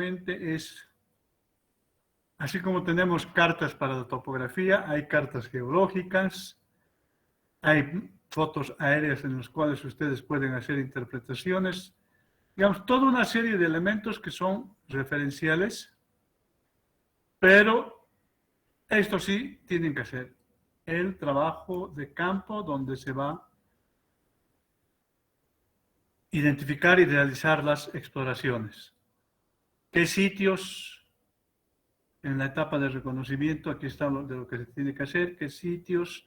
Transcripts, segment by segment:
básicamente es, así como tenemos cartas para la topografía, hay cartas geológicas, hay fotos aéreas en las cuales ustedes pueden hacer interpretaciones, digamos, toda una serie de elementos que son referenciales, pero esto sí tienen que hacer el trabajo de campo donde se va a identificar y realizar las exploraciones. ¿Qué sitios en la etapa de reconocimiento? Aquí está de lo que se tiene que hacer. ¿Qué sitios?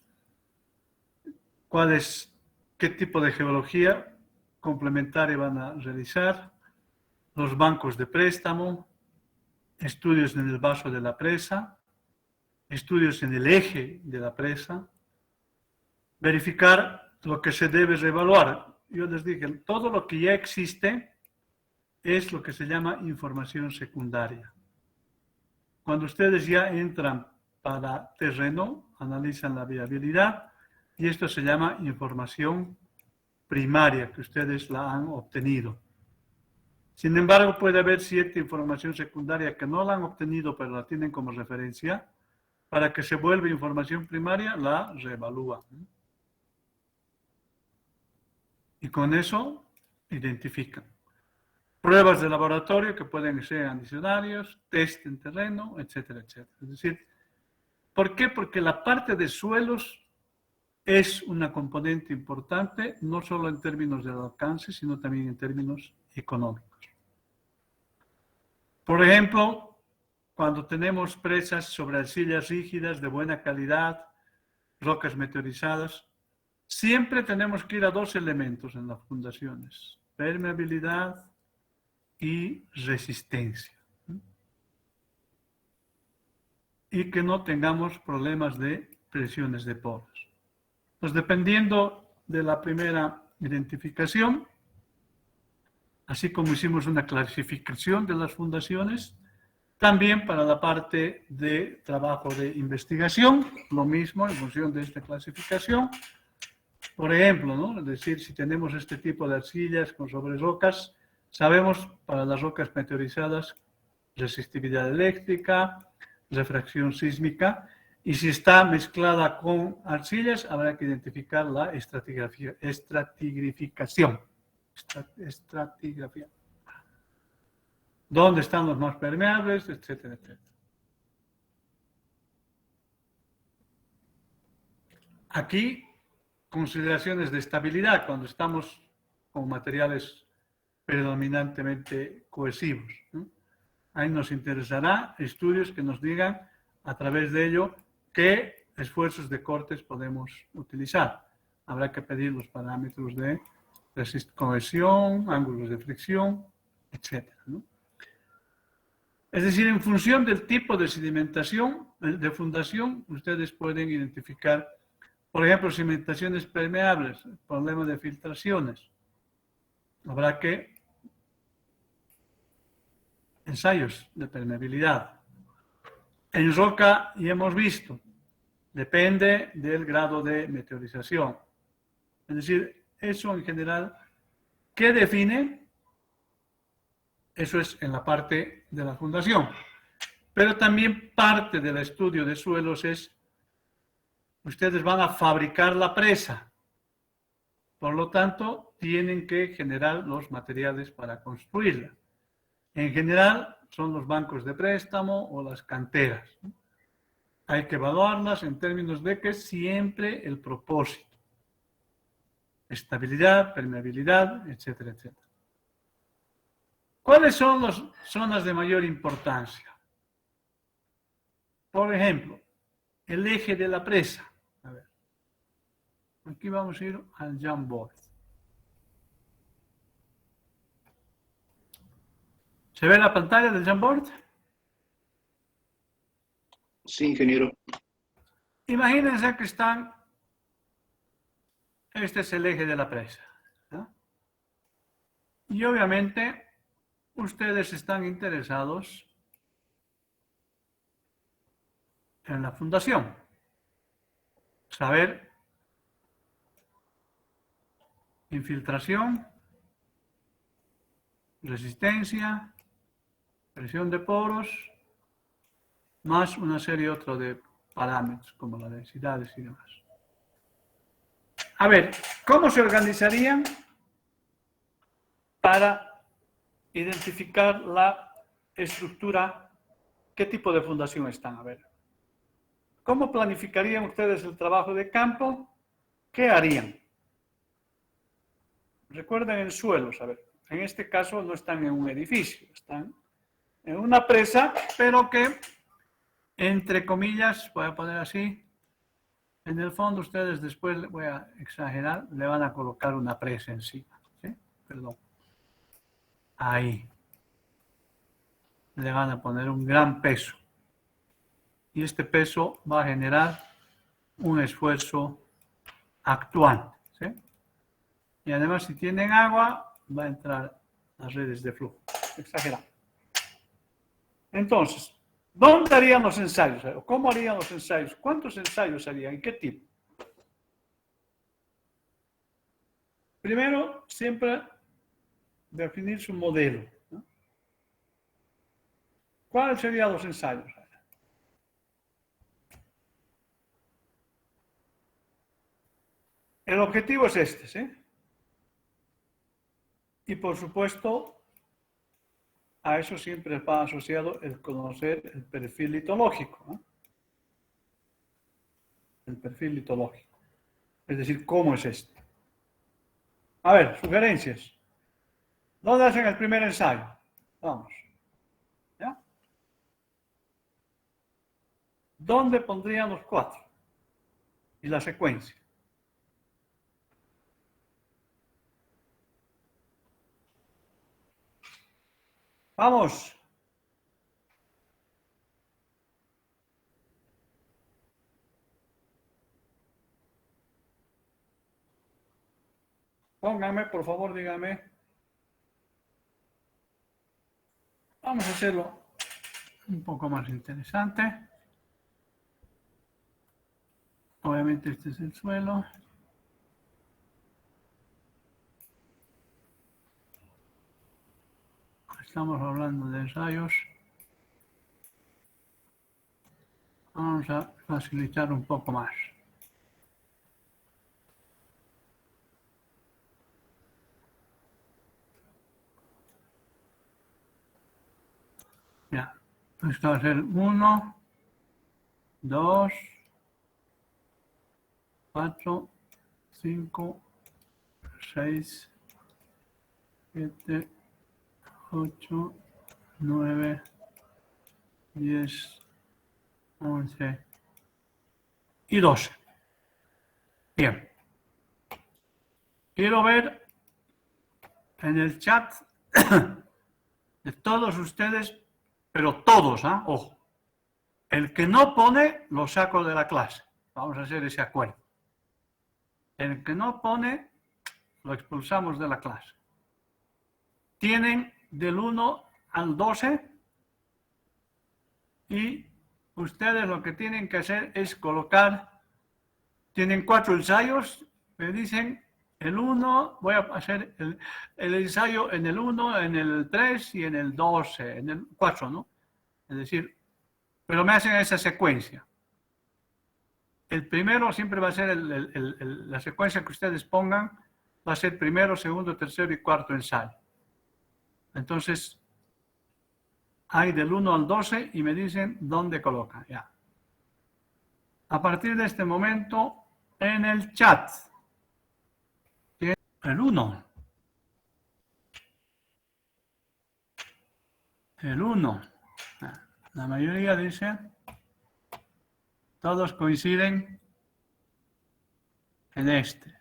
¿Qué tipo de geología complementaria van a realizar? Los bancos de préstamo, estudios en el vaso de la presa, estudios en el eje de la presa, verificar lo que se debe reevaluar. Yo les dije, todo lo que ya existe es lo que se llama información secundaria. Cuando ustedes ya entran para terreno, analizan la viabilidad y esto se llama información primaria, que ustedes la han obtenido. Sin embargo, puede haber cierta información secundaria que no la han obtenido, pero la tienen como referencia. Para que se vuelva información primaria, la reevalúa. Y con eso identifican. Pruebas de laboratorio que pueden ser adicionarios, test en terreno, etcétera, etcétera. Es decir, ¿por qué? Porque la parte de suelos es una componente importante, no solo en términos del alcance, sino también en términos económicos. Por ejemplo, cuando tenemos presas sobre arcillas rígidas de buena calidad, rocas meteorizadas, siempre tenemos que ir a dos elementos en las fundaciones: permeabilidad y resistencia. Y que no tengamos problemas de presiones de poros. Pues dependiendo de la primera identificación, así como hicimos una clasificación de las fundaciones, también para la parte de trabajo de investigación, lo mismo en función de esta clasificación. Por ejemplo, ¿no? Es decir, si tenemos este tipo de arcillas con sobre rocas, sabemos para las rocas meteorizadas resistividad eléctrica, refracción sísmica, y si está mezclada con arcillas, habrá que identificar la estratigraficación. Estratigrafía. ¿Dónde están los más permeables? Etcétera, etcétera. Aquí, consideraciones de estabilidad, cuando estamos con materiales predominantemente cohesivos, ¿no? Ahí nos interesará estudios que nos digan a través de ello qué esfuerzos de cortes podemos utilizar. Habrá que pedir los parámetros de cohesión, ángulos de fricción, etcétera, ¿no? Es decir, en función del tipo de sedimentación, de fundación, ustedes pueden identificar, por ejemplo, sedimentaciones permeables, problema de filtraciones. Habrá que ensayos de permeabilidad. En roca, ya hemos visto, depende del grado de meteorización. Es decir, eso en general, ¿qué define? Eso es en la parte de la fundación. Pero también parte del estudio de suelos es, ustedes van a fabricar la presa. Por lo tanto, tienen que generar los materiales para construirla. En general, son los bancos de préstamo o las canteras. Hay que evaluarlas en términos de que siempre el propósito, estabilidad, permeabilidad, etcétera, etcétera. ¿Cuáles son las zonas de mayor importancia? Por ejemplo, el eje de la presa. A ver, aquí vamos a ir al Jamboard. ¿Se ve la pantalla del Jamboard? Sí, ingeniero. Imagínense que este es el eje de la presa, ¿no? Y obviamente ustedes están interesados en la fundación. Saber infiltración, resistencia, Presión de poros, más una serie otra de parámetros, como las densidades y demás. A ver, ¿cómo se organizarían para identificar la estructura? ¿Qué tipo de fundación están? A ver, ¿cómo planificarían ustedes el trabajo de campo? ¿Qué harían? Recuerden el suelo, a ver, en este caso no están en un edificio, están en una presa, pero que, entre comillas, voy a poner así, en el fondo ustedes después, voy a exagerar, le van a colocar una presa encima, ¿sí? Perdón. Ahí. Le van a poner un gran peso. Y este peso va a generar un esfuerzo actuante, ¿sí? Y además, si tienen agua, va a entrar las redes de flujo. Exagerado. Entonces, ¿dónde harían los ensayos? ¿Cómo harían los ensayos? ¿Cuántos ensayos harían? ¿Y qué tipo? Primero, siempre definir su modelo, ¿no? ¿Cuáles serían los ensayos? El objetivo es este, ¿sí? Y por supuesto, a eso siempre va asociado el conocer el perfil litológico, ¿no? El perfil litológico. Es decir, ¿cómo es esto? A ver, sugerencias. ¿Dónde hacen el primer ensayo? Vamos. ¿Ya? ¿Dónde pondrían los 4? Y la secuencia. Vamos. Pónganme, por favor, díganme. Vamos a hacerlo un poco más interesante. Obviamente este es el suelo. Estamos hablando de ensayos. Vamos a facilitar un poco más. Ya, esto va a ser 1, 2, 4, 5, 6, 7, 8, 9, 10, 11 y 12. Bien. Quiero ver en el chat de todos ustedes, pero todos, ¿ah? Ojo. El que no pone, lo saco de la clase. Vamos a hacer ese acuerdo. El que no pone, lo expulsamos de la clase. Tienen del 1 al 12 y ustedes lo que tienen que hacer es colocar, tienen 4 ensayos, me dicen el 1, voy a hacer el ensayo en el 1, en el 3 y en el 12, en el 4, ¿no? Es decir, pero me hacen esa secuencia. El primero siempre va a ser la secuencia que ustedes pongan, va a ser primero, segundo, tercero y cuarto ensayo. Entonces, hay del 1 al 12 y me dicen dónde colocan. Ya. A partir de este momento, en el chat, el 1. El 1. La mayoría dice, todos coinciden en este.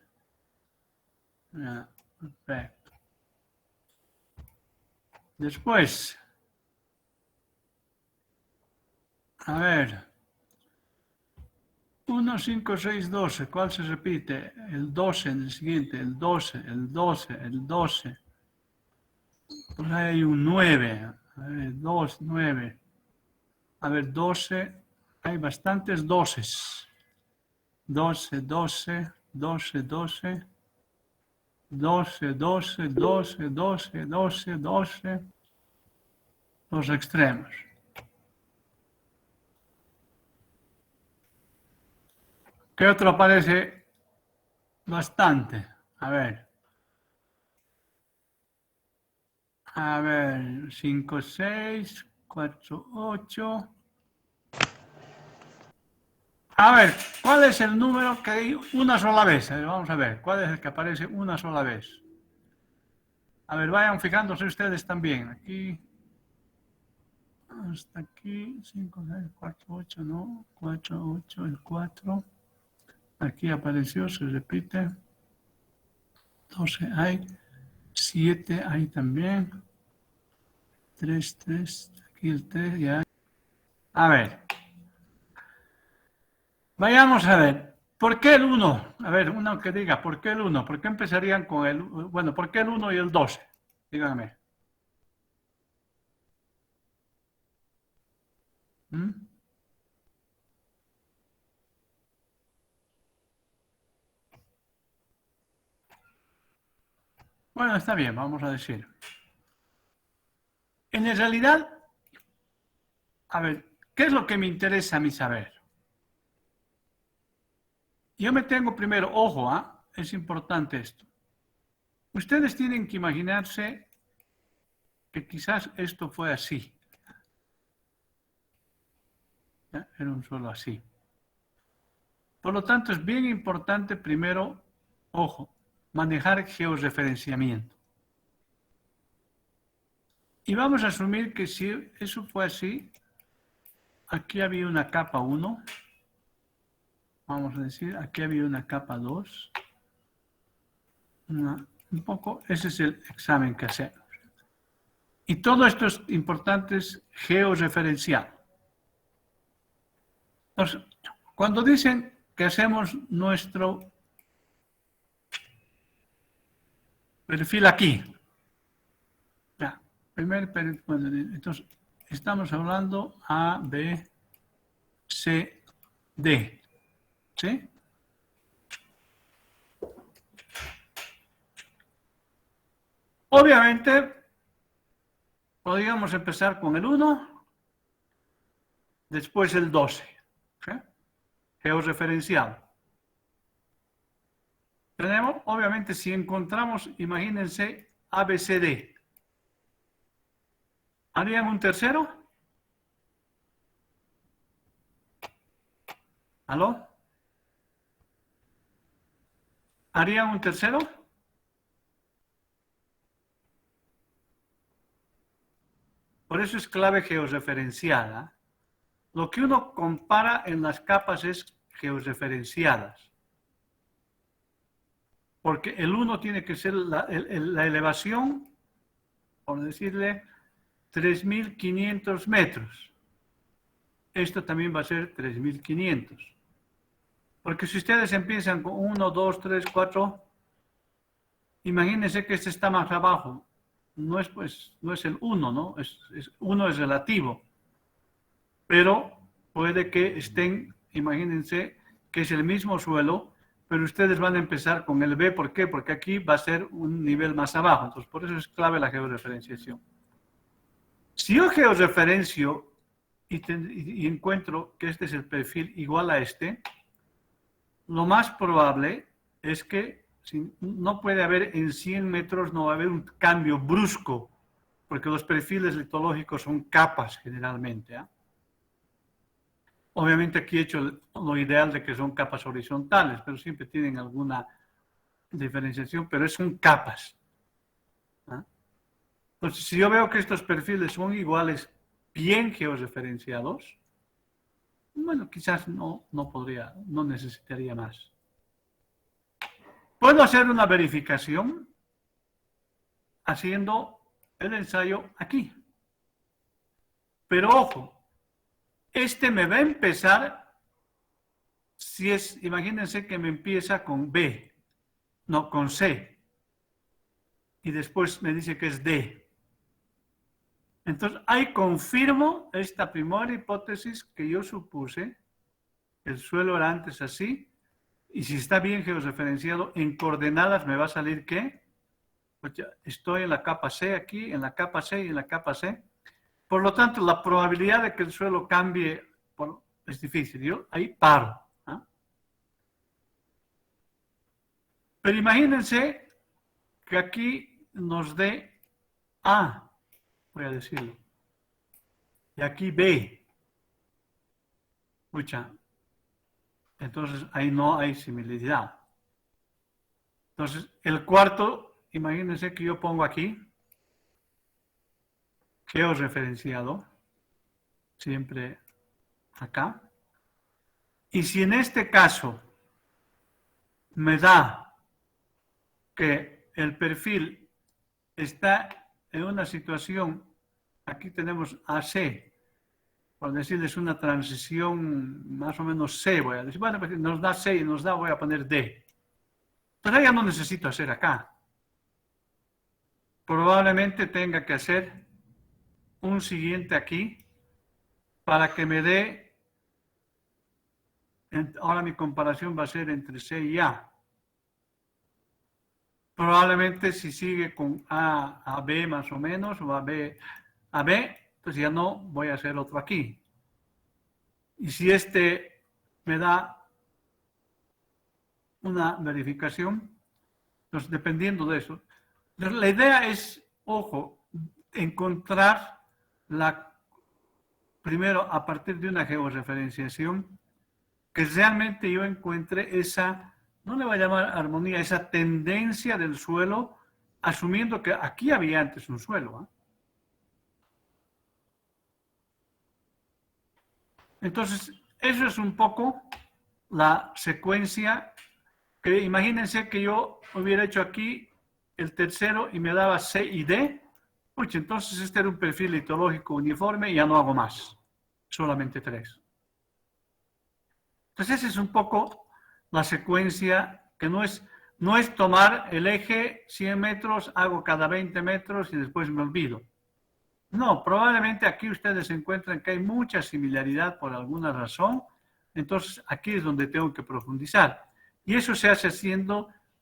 Ya, perfecto. Después, a ver, 1, 5, 6, 12, ¿cuál se repite? El 12 en el siguiente, el 12, el 12, el 12. Pues hay un 9, a ver, 2, 9. A ver, 12, hay bastantes 12. 12, 12, 12, 12. 12, 12, 12, 12, 12, 12, los extremos. ¿Qué otro aparece bastante? A ver. 5, 6, 4, 8. A ver, ¿cuál es el número que hay una sola vez? A ver, vamos a ver, ¿cuál es el que aparece una sola vez? A ver, vayan fijándose ustedes también. Aquí, hasta aquí, 5, 6, 4, 8, no, 4, 8, el 4. Aquí apareció, se repite. 12 hay, 7 hay también. 3, 3, aquí el 3 ya. A ver, vayamos a ver. ¿Por qué el 1? A ver, uno que diga, ¿por qué el 1? ¿Por qué empezarían con el, bueno, ¿por qué el 1 y el 12? Díganme. ¿Mm? Bueno, está bien, vamos a decir. En realidad, a ver, ¿qué es lo que me interesa a mí saber? Yo me tengo primero, ojo, es importante esto. Ustedes tienen que imaginarse que quizás esto fue así. ¿Ya? Era un suelo así. Por lo tanto, es bien importante primero, ojo, manejar georreferenciamiento. Y vamos a asumir que si eso fue así, aquí había una capa 1, vamos a decir, aquí había una capa 2, un poco, ese es el examen que hacemos. Y todo esto es importante, es georreferencial. Entonces, cuando dicen que hacemos nuestro perfil aquí, ya, entonces estamos hablando A, B, C, D, ¿sí? Obviamente, podríamos empezar con el 1, después el 12, ¿sí? Georreferencial. Tenemos, obviamente, si encontramos, imagínense, ABCD. ¿Harían un tercero? ¿Aló? ¿Harían un tercero? Por eso es clave georreferenciada. Lo que uno compara en las capas es georreferenciadas. Porque el 1 tiene que ser la elevación, por decirle, 3.500 metros. Esto también va a ser 3.500. Porque si ustedes empiezan con 1, 2, 3, 4, imagínense que este está más abajo. No es, pues, no es el 1, ¿no? 1 es relativo. Pero puede que estén, imagínense que es el mismo suelo, pero ustedes van a empezar con el B. ¿Por qué? Porque aquí va a ser un nivel más abajo. Entonces, por eso es clave la georreferenciación. Si yo georreferencio y encuentro que este es el perfil igual a este, lo más probable es que no puede haber en 100 metros, no va a haber un cambio brusco, porque los perfiles litológicos son capas generalmente. Obviamente aquí he hecho lo ideal de que son capas horizontales, pero siempre tienen alguna diferenciación, pero son capas. Entonces, si yo veo que estos perfiles son iguales, bien georreferenciados, bueno, quizás no necesitaría más. Puedo hacer una verificación haciendo el ensayo aquí. Pero ojo, este me va a empezar, si es, imagínense que me empieza con B, no, con C, y después me dice que es D. Entonces, ahí confirmo esta primera hipótesis que yo supuse, el suelo era antes así, y si está bien georreferenciado, en coordenadas me va a salir ¿qué? Pues ya estoy en la capa C aquí, en la capa C y en la capa C. Por lo tanto, la probabilidad de que el suelo cambie es difícil. Yo ahí paro. ¿Ah? Pero imagínense que aquí nos dé A, voy a decirlo, y aquí B. Escucha, entonces ahí no hay similitud. Entonces, el cuarto, imagínense que yo pongo aquí, georreferenciado, siempre acá. Y si en este caso me da que el perfil está en una situación, aquí tenemos AC, por decirles una transición más o menos C, voy a decir, bueno, pues nos da C y nos da, voy a poner D. Pero ya no necesito hacer acá. Probablemente tenga que hacer un siguiente aquí para que me dé, ahora mi comparación va a ser entre C y A. Probablemente si sigue con A B más o menos, o A B, pues ya no voy a hacer otro aquí. Y si este me da una verificación, pues dependiendo de eso. La idea es, ojo, encontrar primero a partir de una georreferenciación, que realmente yo encuentre esa, no le voy a llamar armonía, esa tendencia del suelo, asumiendo que aquí había antes un suelo. Entonces, eso es un poco la secuencia, que imagínense que yo hubiera hecho aquí el tercero y me daba C y D, pues entonces este era un perfil litológico uniforme y ya no hago más, solamente 3. Entonces esa es un poco la secuencia, que no es tomar el eje 100 metros, hago cada 20 metros y después me olvido. No, probablemente aquí ustedes encuentran que hay mucha similaridad por alguna razón, entonces aquí es donde tengo que profundizar. Y eso se hace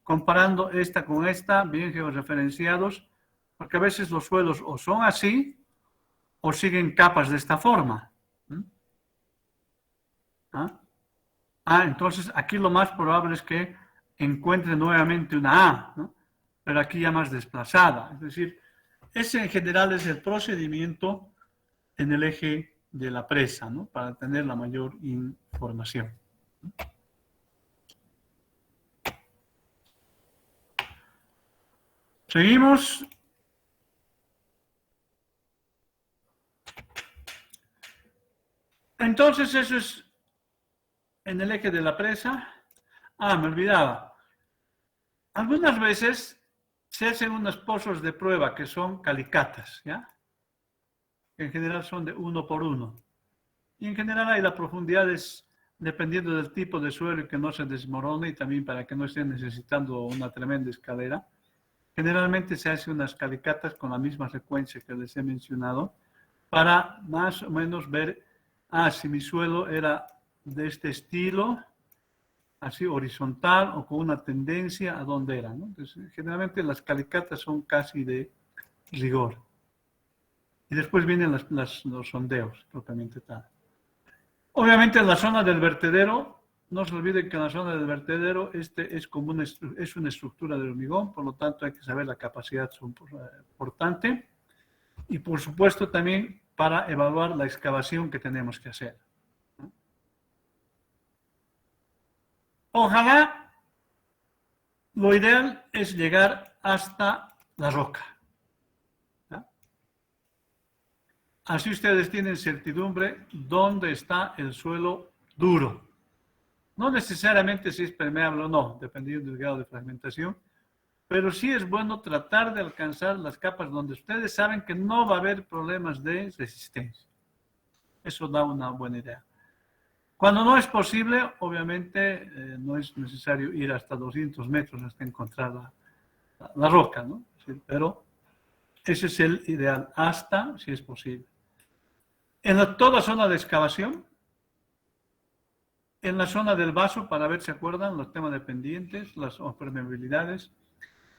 comparando esta con esta, bien georreferenciados, porque a veces los suelos o son así o siguen capas de esta forma. Entonces aquí lo más probable es que encuentre nuevamente una A, ¿no? Pero aquí ya más desplazada. Es decir, ese en general es el procedimiento en el eje de la presa, ¿no? Para tener la mayor información. Seguimos. Entonces eso es en el eje de la presa. Me olvidaba. Algunas veces se hacen unos pozos de prueba que son calicatas, ¿ya? Que en general son de 1 por 1. Y en general hay la profundidad es dependiendo del tipo de suelo y que no se desmorone y también para que no estén necesitando una tremenda escalera. Generalmente se hace unas calicatas con la misma secuencia que les he mencionado para más o menos ver, si mi suelo era de este estilo, así horizontal o con una tendencia a dónde era, ¿no? Entonces, generalmente las calicatas son casi de rigor. Y después vienen los sondeos, propiamente tal. Obviamente en la zona del vertedero, no se olviden que en la zona del vertedero es como es una estructura de hormigón, por lo tanto hay que saber la capacidad portante y por supuesto también para evaluar la excavación que tenemos que hacer. Ojalá, lo ideal es llegar hasta la roca. Así ustedes tienen certidumbre dónde está el suelo duro. No necesariamente si es permeable o no, dependiendo del grado de fragmentación, pero sí es bueno tratar de alcanzar las capas donde ustedes saben que no va a haber problemas de resistencia. Eso da una buena idea. Cuando no es posible, obviamente no es necesario ir hasta 200 metros hasta encontrar la roca, ¿no? Sí, pero ese es el ideal, hasta si es posible. En toda zona de excavación, en la zona del vaso, para ver, ¿se acuerdan? Los temas de pendientes, las permeabilidades.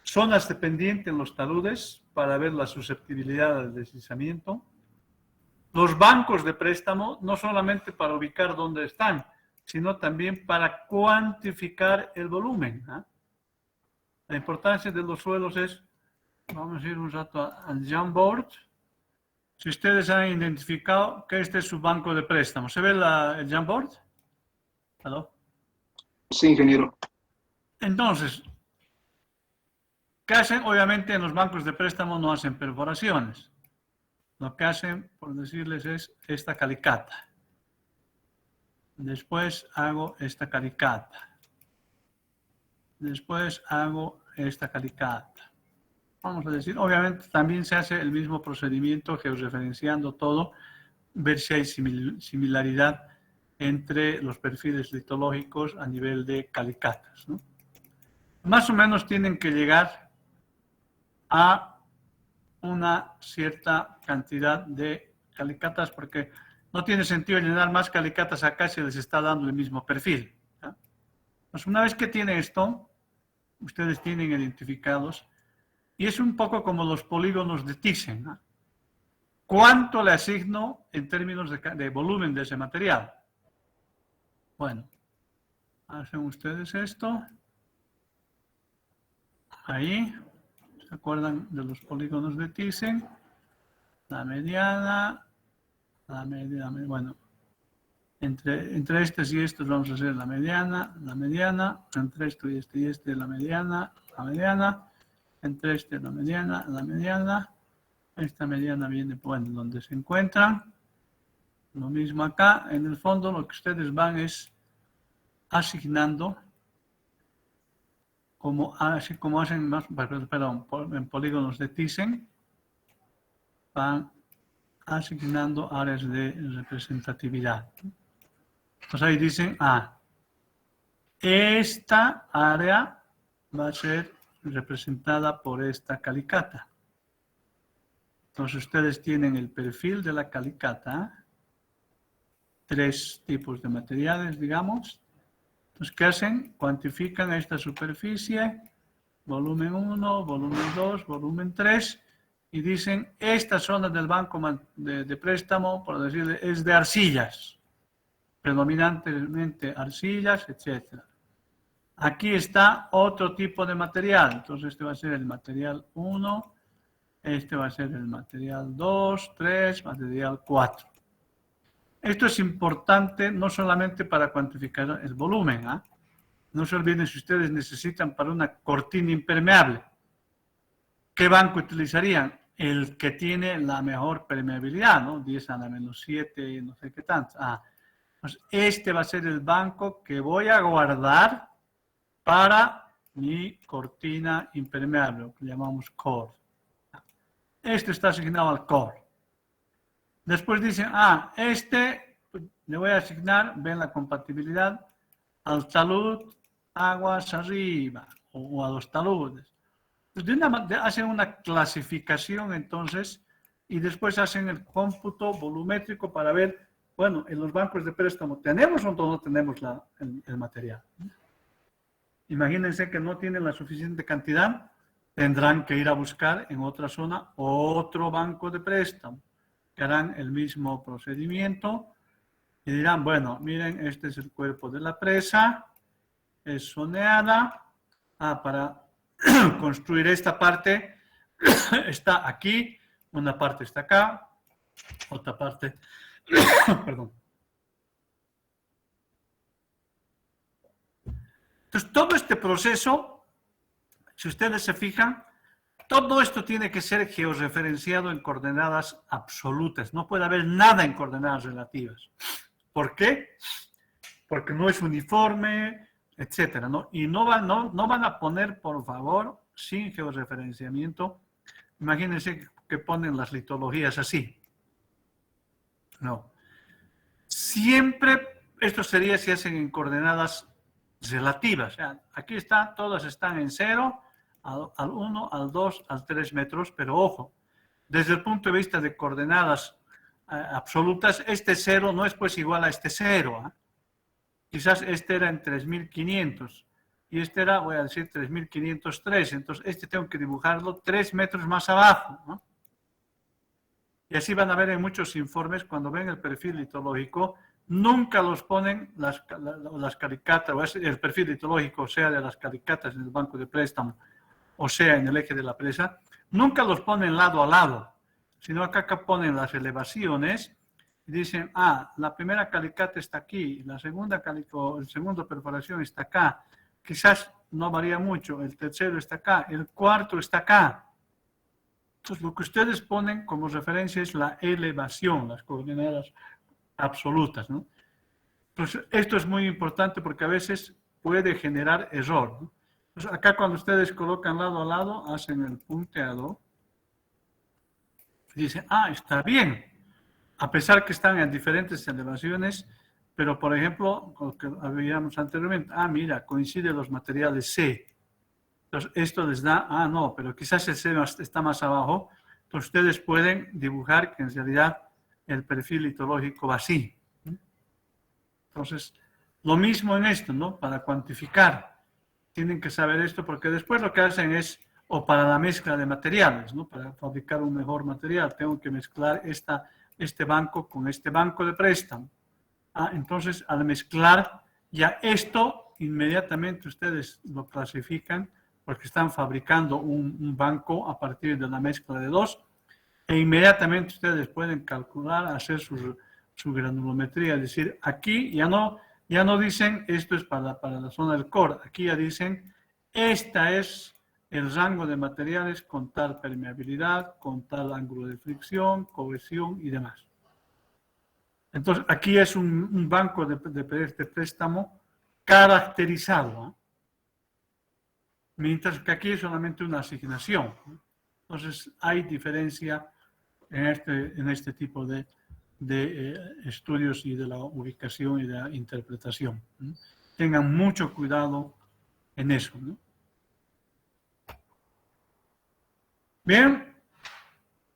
Zonas de pendiente en los taludes, para ver la susceptibilidad al deslizamiento. los bancos de préstamo, no solamente para ubicar dónde están, sino también para cuantificar el volumen. La importancia de los suelos es, vamos a ir un rato al Jamboard. Si ustedes han identificado que este es su banco de préstamo, ¿se ve el Jamboard? ¿Aló? Sí, ingeniero. Entonces, ¿qué hacen? Obviamente en los bancos de préstamo no hacen perforaciones. Lo que hacen, por decirles, es esta calicata. Después hago esta calicata. Después hago esta calicata. Vamos a decir, obviamente también se hace el mismo procedimiento, georreferenciando todo, ver si hay similaridad entre los perfiles litológicos a nivel de calicatas, ¿no? Más o menos tienen que llegar a una cierta cantidad de calicatas, porque no tiene sentido llenar más calicatas acá si les está dando el mismo perfil. Pues una vez que tiene esto, ustedes tienen identificados, y es un poco como los polígonos de Thyssen, ¿no? ¿Cuánto le asigno en términos de volumen de ese material? Bueno, hacen ustedes esto. Ahí, ¿se acuerdan de los polígonos de Thyssen? La mediana, bueno, entre estos y estos vamos a hacer la mediana, entre esto y este, la mediana, entre este la mediana, esta mediana viene, bueno, donde se encuentran. Lo mismo acá, en el fondo lo que ustedes van es asignando, así como hacen en polígonos de Thyssen, van asignando áreas de representatividad. Entonces ahí dicen, esta área va a ser representada por esta calicata. Entonces ustedes tienen el perfil de la calicata, 3 tipos de materiales, digamos. Entonces, ¿qué hacen? Cuantifican esta superficie, volumen 1, volumen 2, volumen 3, y dicen, esta zona del banco de préstamo, por decirle, es de arcillas, predominantemente arcillas, etc. Aquí está otro tipo de material, entonces este va a ser el material 1, este va a ser el material 2, 3, material 4. Esto es importante no solamente para cuantificar el volumen, No se olviden, si ustedes necesitan para una cortina impermeable, ¿qué banco utilizarían? El que tiene la mejor permeabilidad, ¿no? 10 a la menos 7, no sé qué tanto. Pues este va a ser el banco que voy a guardar para mi cortina impermeable, lo que llamamos core. Este está asignado al core. Después dicen, este le voy a asignar, ven la compatibilidad, al talud aguas arriba, o a los taludes. Pues hacen una clasificación entonces, y después hacen el cómputo volumétrico para ver, bueno, en los bancos de préstamo, ¿tenemos o no tenemos el material? Imagínense que no tienen la suficiente cantidad, tendrán que ir a buscar en otra zona otro banco de préstamo, que harán el mismo procedimiento y dirán, bueno, miren, este es el cuerpo de la presa, es soneada, para construir esta parte está aquí, una parte está acá, otra parte, perdón. Entonces, todo este proceso, si ustedes se fijan, todo esto tiene que ser georreferenciado en coordenadas absolutas. No puede haber nada en coordenadas relativas. ¿Por qué? Porque no es uniforme, etcétera, ¿no? Y no van a poner, por favor, sin georreferenciamiento. Imagínense que ponen las litologías así. No. Siempre, esto sería si hacen en coordenadas relativas. O sea, aquí está, todas están en 0, al 1, al 2, al 3 metros, pero ojo, desde el punto de vista de coordenadas absolutas, este 0 no es pues igual a este 0. Quizás este era en 3500 y este era, voy a decir, 3503. Entonces, este tengo que dibujarlo 3 metros más abajo, ¿no? Y así van a ver en muchos informes, cuando ven el perfil litológico, nunca los ponen las calicatas, o el perfil litológico, sea de las calicatas en el banco de préstamo, o sea en el eje de la presa, nunca los ponen lado a lado, sino acá ponen las elevaciones y dicen, la primera calicata está aquí, la segunda el segundo perforación está acá, quizás no varía mucho, el tercero está acá, el cuarto está acá. Entonces, lo que ustedes ponen como referencia es la elevación, las coordenadas absolutas, ¿no? Entonces, esto es muy importante porque a veces puede generar error, ¿no? Entonces, acá cuando ustedes colocan lado a lado, hacen el punteado, y dicen, está bien, a pesar que están en diferentes elevaciones, pero por ejemplo, lo que habíamos anteriormente, mira, coinciden los materiales C. Entonces, esto les da, no, pero quizás el C está más abajo. Entonces, ustedes pueden dibujar que en realidad el perfil litológico va así. Entonces, lo mismo en esto, ¿no? Para cuantificar, tienen que saber esto porque después lo que hacen es, o para la mezcla de materiales, ¿no? Para fabricar un mejor material, tengo que mezclar este banco con este banco de préstamo. Entonces, al mezclar ya esto, inmediatamente ustedes lo clasifican porque están fabricando un banco a partir de la mezcla de dos, e inmediatamente ustedes pueden calcular, hacer su granulometría, es decir, aquí ya no dicen esto es para la zona del core, aquí ya dicen esta es el rango de materiales con tal permeabilidad, con tal ángulo de fricción, cohesión y demás. Entonces, aquí es un banco de préstamo caracterizado, mientras que aquí es solamente una asignación. Entonces, hay diferencia en este tipo de estudios y de la ubicación y de la interpretación. Tengan mucho cuidado en eso, ¿no? Bien,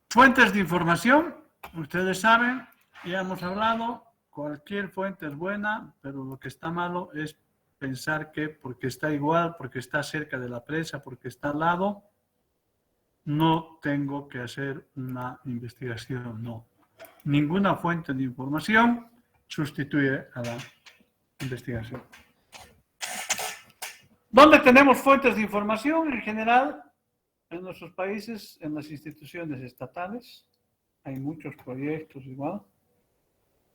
fuentes de información, ustedes saben, ya hemos hablado, cualquier fuente es buena, pero lo que está malo es pensar que porque está igual, porque está cerca de la presa, porque está al lado, no tengo que hacer una investigación, no. Ninguna fuente de información sustituye a la investigación. ¿Dónde tenemos fuentes de información? En general, en nuestros países, en las instituciones estatales, hay muchos proyectos igual.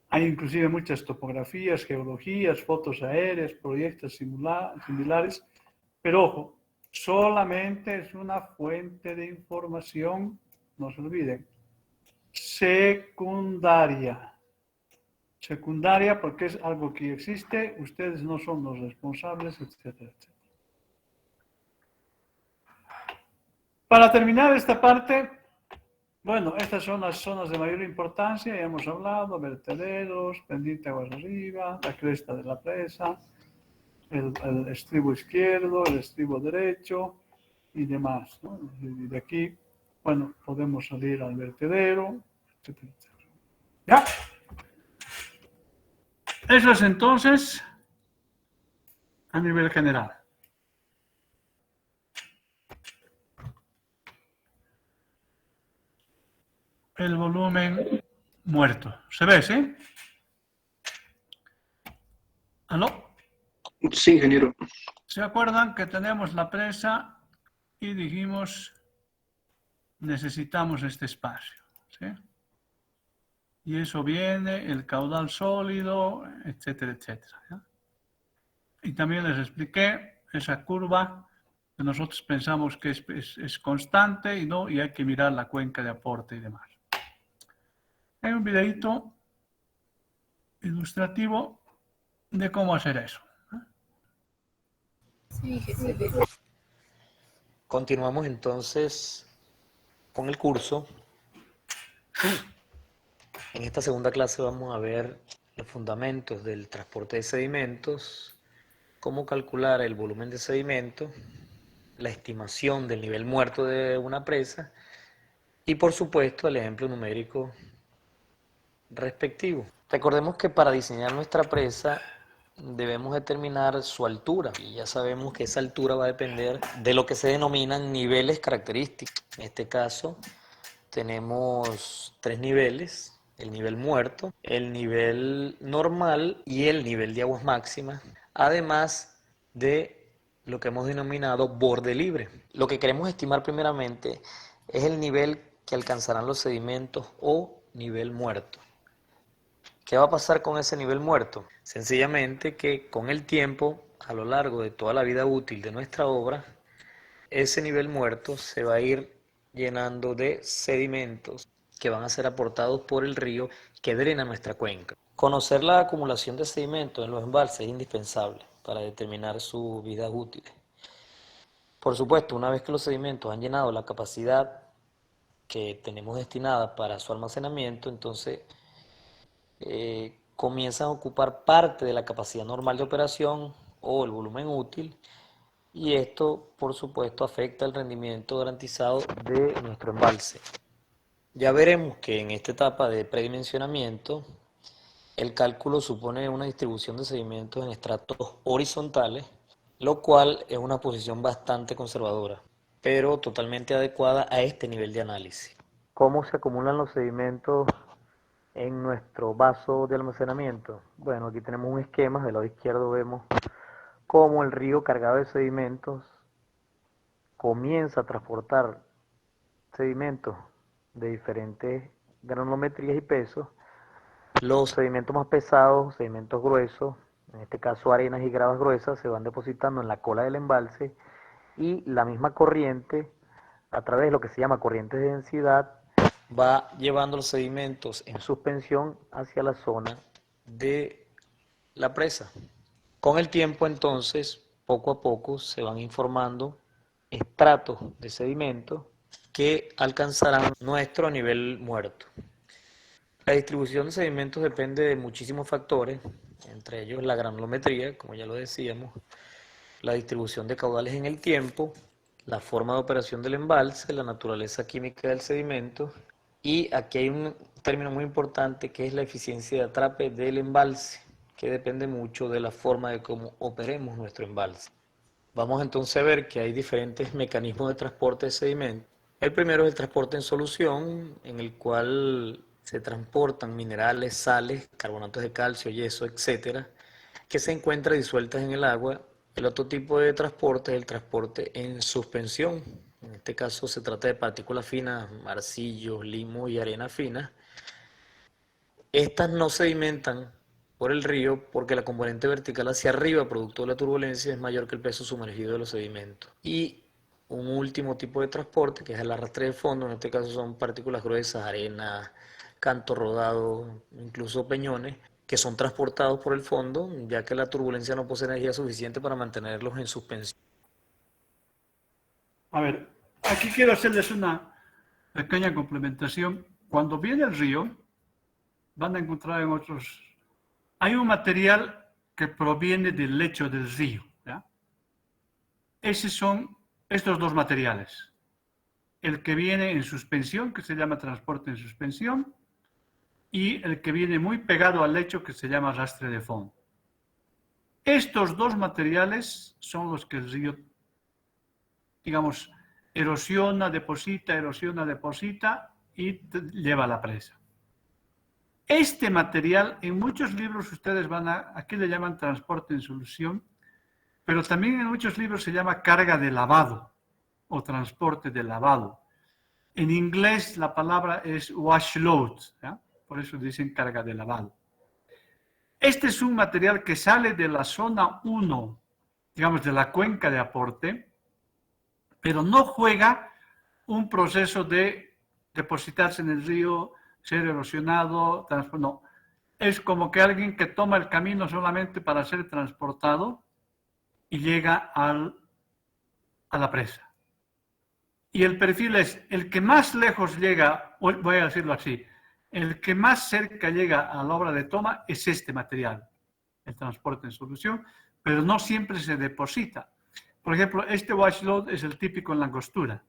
Hay inclusive muchas topografías, geologías, fotos aéreas, proyectos similares, pero ojo, solamente es una fuente de información, no se olviden, secundaria. Secundaria porque es algo que existe, ustedes no son los responsables, etcétera, etcétera. Para terminar esta parte, bueno, estas son las zonas de mayor importancia, ya hemos hablado, vertederos, pendiente aguas arriba, la cresta de la presa, el estribo izquierdo, el estribo derecho y demás, ¿no? Y de aquí, bueno, podemos salir al vertedero, etcétera, etcétera. ¿Ya? Eso es entonces a nivel general. El volumen muerto. ¿Se ve, sí? ¿Aló? Sí, ingeniero. ¿Se acuerdan que tenemos la presa y dijimos necesitamos este espacio? ¿Sí? Y eso viene, el caudal sólido, etcétera, etcétera. ¿Ya? Y también les expliqué esa curva que nosotros pensamos que es constante y hay que mirar la cuenca de aporte y demás. Hay un videito ilustrativo de cómo hacer eso. Continuamos entonces con el curso. En esta segunda clase vamos a ver los fundamentos del transporte de sedimentos, cómo calcular el volumen de sedimento, la estimación del nivel muerto de una presa y por supuesto el ejemplo numérico respectivo. Recordemos que para diseñar nuestra presa debemos determinar su altura y ya sabemos que esa altura va a depender de lo que se denominan niveles característicos. En este caso, tenemos tres niveles: el nivel muerto, el nivel normal y el nivel de aguas máximas, además de lo que hemos denominado borde libre. Lo que queremos estimar primeramente es el nivel que alcanzarán los sedimentos o nivel muerto. ¿Qué va a pasar con ese nivel muerto? Sencillamente que con el tiempo, a lo largo de toda la vida útil de nuestra obra, ese nivel muerto se va a ir llenando de sedimentos que van a ser aportados por el río que drena nuestra cuenca. Conocer la acumulación de sedimentos en los embalses es indispensable para determinar sus vidas útiles. Por supuesto, una vez que los sedimentos han llenado la capacidad que tenemos destinada para su almacenamiento, entonces comienzan a ocupar parte de la capacidad normal de operación o el volumen útil, y esto, por supuesto, afecta el rendimiento garantizado de nuestro embalse. Ya veremos que en esta etapa de predimensionamiento, el cálculo supone una distribución de sedimentos en estratos horizontales, lo cual es una posición bastante conservadora, pero totalmente adecuada a este nivel de análisis. ¿Cómo se acumulan los sedimentos en nuestro vaso de almacenamiento? Bueno, aquí tenemos un esquema. Del lado izquierdo vemos cómo el río cargado de sedimentos comienza a transportar sedimentos de diferentes granulometrías y pesos. Los sedimentos más pesados, sedimentos gruesos, en este caso arenas y gravas gruesas, se van depositando en la cola del embalse, y la misma corriente, a través de lo que se llama corriente de densidad, va llevando los sedimentos en suspensión hacia la zona de la presa. Con el tiempo, entonces, poco a poco se van informando estratos de sedimentos que alcanzarán nuestro nivel muerto. La distribución de sedimentos depende de muchísimos factores, entre ellos la granulometría, como ya lo decíamos, la distribución de caudales en el tiempo, la forma de operación del embalse, la naturaleza química del sedimento, y aquí hay un término muy importante que es la eficiencia de atrape del embalse, que depende mucho de la forma de cómo operemos nuestro embalse. Vamos entonces a ver que hay diferentes mecanismos de transporte de sedimentos. El primero es el transporte en solución, en el cual se transportan minerales, sales, carbonatos de calcio, yeso, etcétera, que se encuentran disueltas en el agua. El otro tipo de transporte es el transporte en suspensión. En este caso se trata de partículas finas, arcillos, limos y arena fina. Estas no sedimentan por el río porque la componente vertical hacia arriba, producto de la turbulencia, es mayor que el peso sumergido de los sedimentos. Y un último tipo de transporte, que es el arrastre de fondo, en este caso son partículas gruesas, arena, canto rodado, incluso peñones, que son transportados por el fondo, ya que la turbulencia no posee energía suficiente para mantenerlos en suspensión. A ver, aquí quiero hacerles una pequeña complementación. Cuando viene el río, van a encontrar en otros... Hay un material que proviene del lecho del río, ¿ya? Esos son estos dos materiales. El que viene en suspensión, que se llama transporte en suspensión, y el que viene muy pegado al lecho, que se llama arrastre de fondo. Estos dos materiales son los que el río, digamos, erosiona, deposita y lleva a la presa. Este material, en muchos libros ustedes aquí le llaman transporte en solución, pero también en muchos libros se llama carga de lavado o transporte de lavado. En inglés la palabra es wash load, ¿ya? Por eso dicen carga de lavado. Este es un material que sale de la zona 1, digamos de la cuenca de aporte, pero no juega un proceso de depositarse en el río, ser erosionado, no. Es como que alguien que toma el camino solamente para ser transportado y llega a la presa. Y el perfil es el que más lejos llega, voy a decirlo así, el que más cerca llega a la obra de toma es este material, el transporte en solución, pero no siempre se deposita. Por ejemplo, este wash load es el típico en la angostura.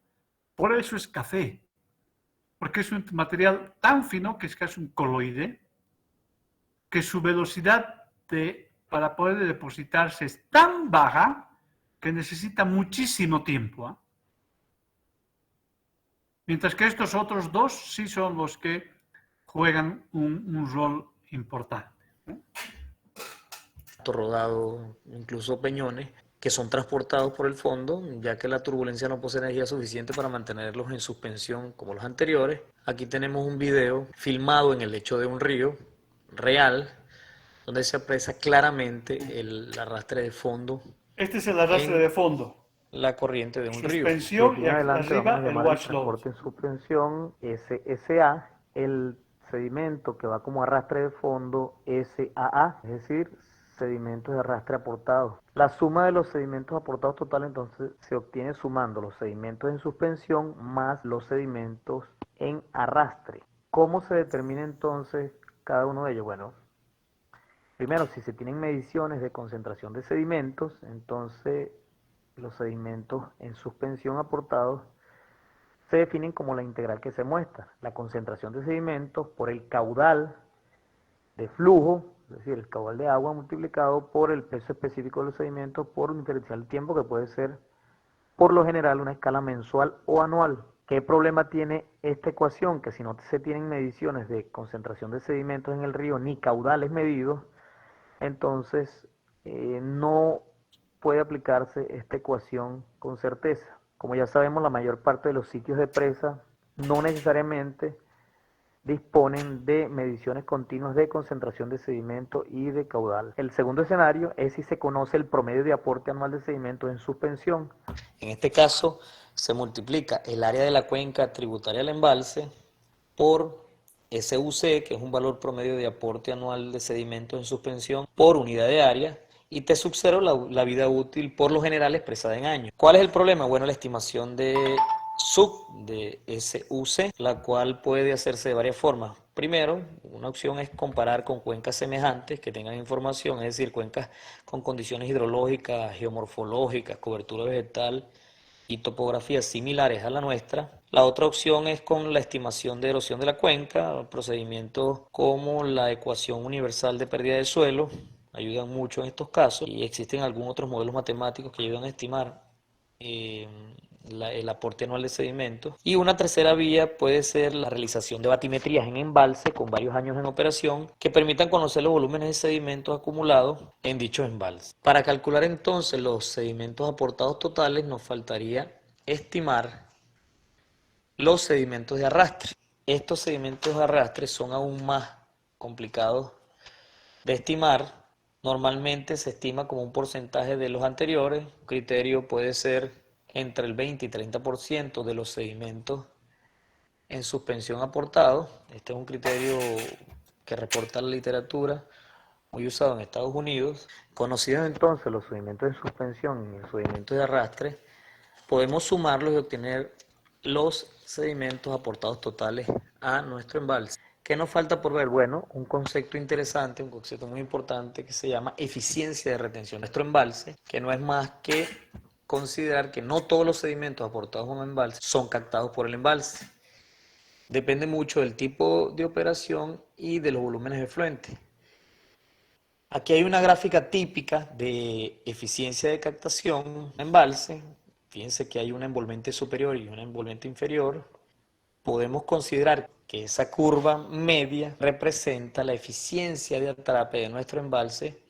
Por eso es café, porque es un material tan fino que es casi un coloide, que su velocidad para poder depositarse es tan baja que necesita muchísimo tiempo. Mientras que estos otros dos sí son los que juegan un rol importante. Rodado, incluso peñones, que son transportados por el fondo, ya que la turbulencia no posee energía suficiente para mantenerlos en suspensión como los anteriores. Aquí tenemos un video filmado en el lecho de un río real, donde se aprecia claramente el arrastre de fondo Este es el arrastre de fondo. La corriente de un río. Suspensión y arriba el watch load. Transporte en suspensión SSA, el sedimento que va como arrastre de fondo SAA, es decir, sedimentos de arrastre aportados. La suma de los sedimentos aportados total entonces se obtiene sumando los sedimentos en suspensión más los sedimentos en arrastre. ¿Cómo se determina entonces cada uno de ellos? Bueno, primero, si se tienen mediciones de concentración de sedimentos, entonces los sedimentos en suspensión aportados se definen como la integral que se muestra, la concentración de sedimentos por el caudal de flujo, es decir, el caudal de agua multiplicado por el peso específico de los sedimentos por un diferencial de tiempo que puede ser, por lo general, una escala mensual o anual. ¿Qué problema tiene esta ecuación? Que si no se tienen mediciones de concentración de sedimentos en el río ni caudales medidos, entonces no puede aplicarse esta ecuación con certeza. Como ya sabemos, la mayor parte de los sitios de presa no necesariamente disponen de mediciones continuas de concentración de sedimento y de caudal. El segundo escenario es si se conoce el promedio de aporte anual de sedimentos en suspensión. En este caso, se multiplica el área de la cuenca tributaria al embalse por SUC, que es un valor promedio de aporte anual de sedimentos en suspensión por unidad de área, y T0 la vida útil por lo general expresada en años. ¿Cuál es el problema? Bueno, la estimación de SUC, la cual puede hacerse de varias formas. Primero, una opción es comparar con cuencas semejantes que tengan información, es decir, cuencas con condiciones hidrológicas, geomorfológicas, cobertura vegetal y topografías similares a la nuestra. La otra opción es con la estimación de erosión de la cuenca, procedimientos como la ecuación universal de pérdida de suelo, ayudan mucho en estos casos, y existen algunos otros modelos matemáticos que ayudan a estimar el aporte anual de sedimentos. Y una tercera vía puede ser la realización de batimetrías en embalse con varios años en operación que permitan conocer los volúmenes de sedimentos acumulados en dichos embalses. Para calcular entonces los sedimentos aportados totales nos faltaría estimar los sedimentos de arrastre. Estos sedimentos de arrastre son aún más complicados de estimar. Normalmente se estima como un porcentaje de los anteriores. Un criterio puede ser entre el 20 y 30% de los sedimentos en suspensión aportados. Este es un criterio que reporta la literatura, muy usado en Estados Unidos. Conocidos entonces los sedimentos en suspensión y los sedimentos de arrastre, podemos sumarlos y obtener los sedimentos aportados totales a nuestro embalse. ¿Qué nos falta por ver? Bueno, un concepto interesante, un concepto muy importante que se llama eficiencia de retención de nuestro embalse, que no es más que considerar que no todos los sedimentos aportados a un embalse son captados por el embalse. Depende mucho del tipo de operación y de los volúmenes de efluente. Aquí hay una gráfica típica de eficiencia de captación en embalse. Fíjense que hay una envolvente superior y una envolvente inferior. Podemos considerar que esa curva media representa la eficiencia de atrape de nuestro embalse,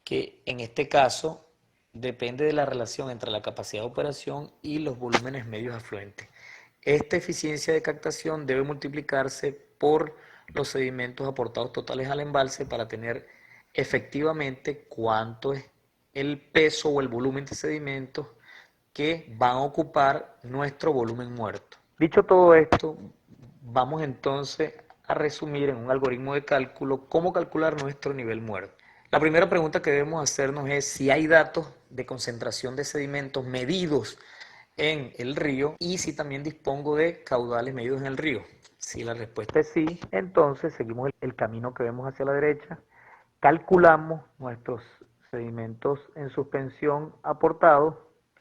que en este caso depende de la relación entre la capacidad de operación y los volúmenes medios afluentes. Esta eficiencia de captación debe multiplicarse por los sedimentos aportados totales al embalse para tener efectivamente cuánto es el peso o el volumen de sedimentos que van a ocupar nuestro volumen muerto. Dicho todo esto, vamos entonces a resumir en un algoritmo de cálculo cómo calcular nuestro nivel muerto. La primera pregunta que debemos hacernos es si hay datos de concentración de sedimentos medidos en el río y si también dispongo de caudales medidos en el río. Si la respuesta es sí, entonces seguimos el camino que vemos hacia la derecha, calculamos nuestros sedimentos en suspensión aportados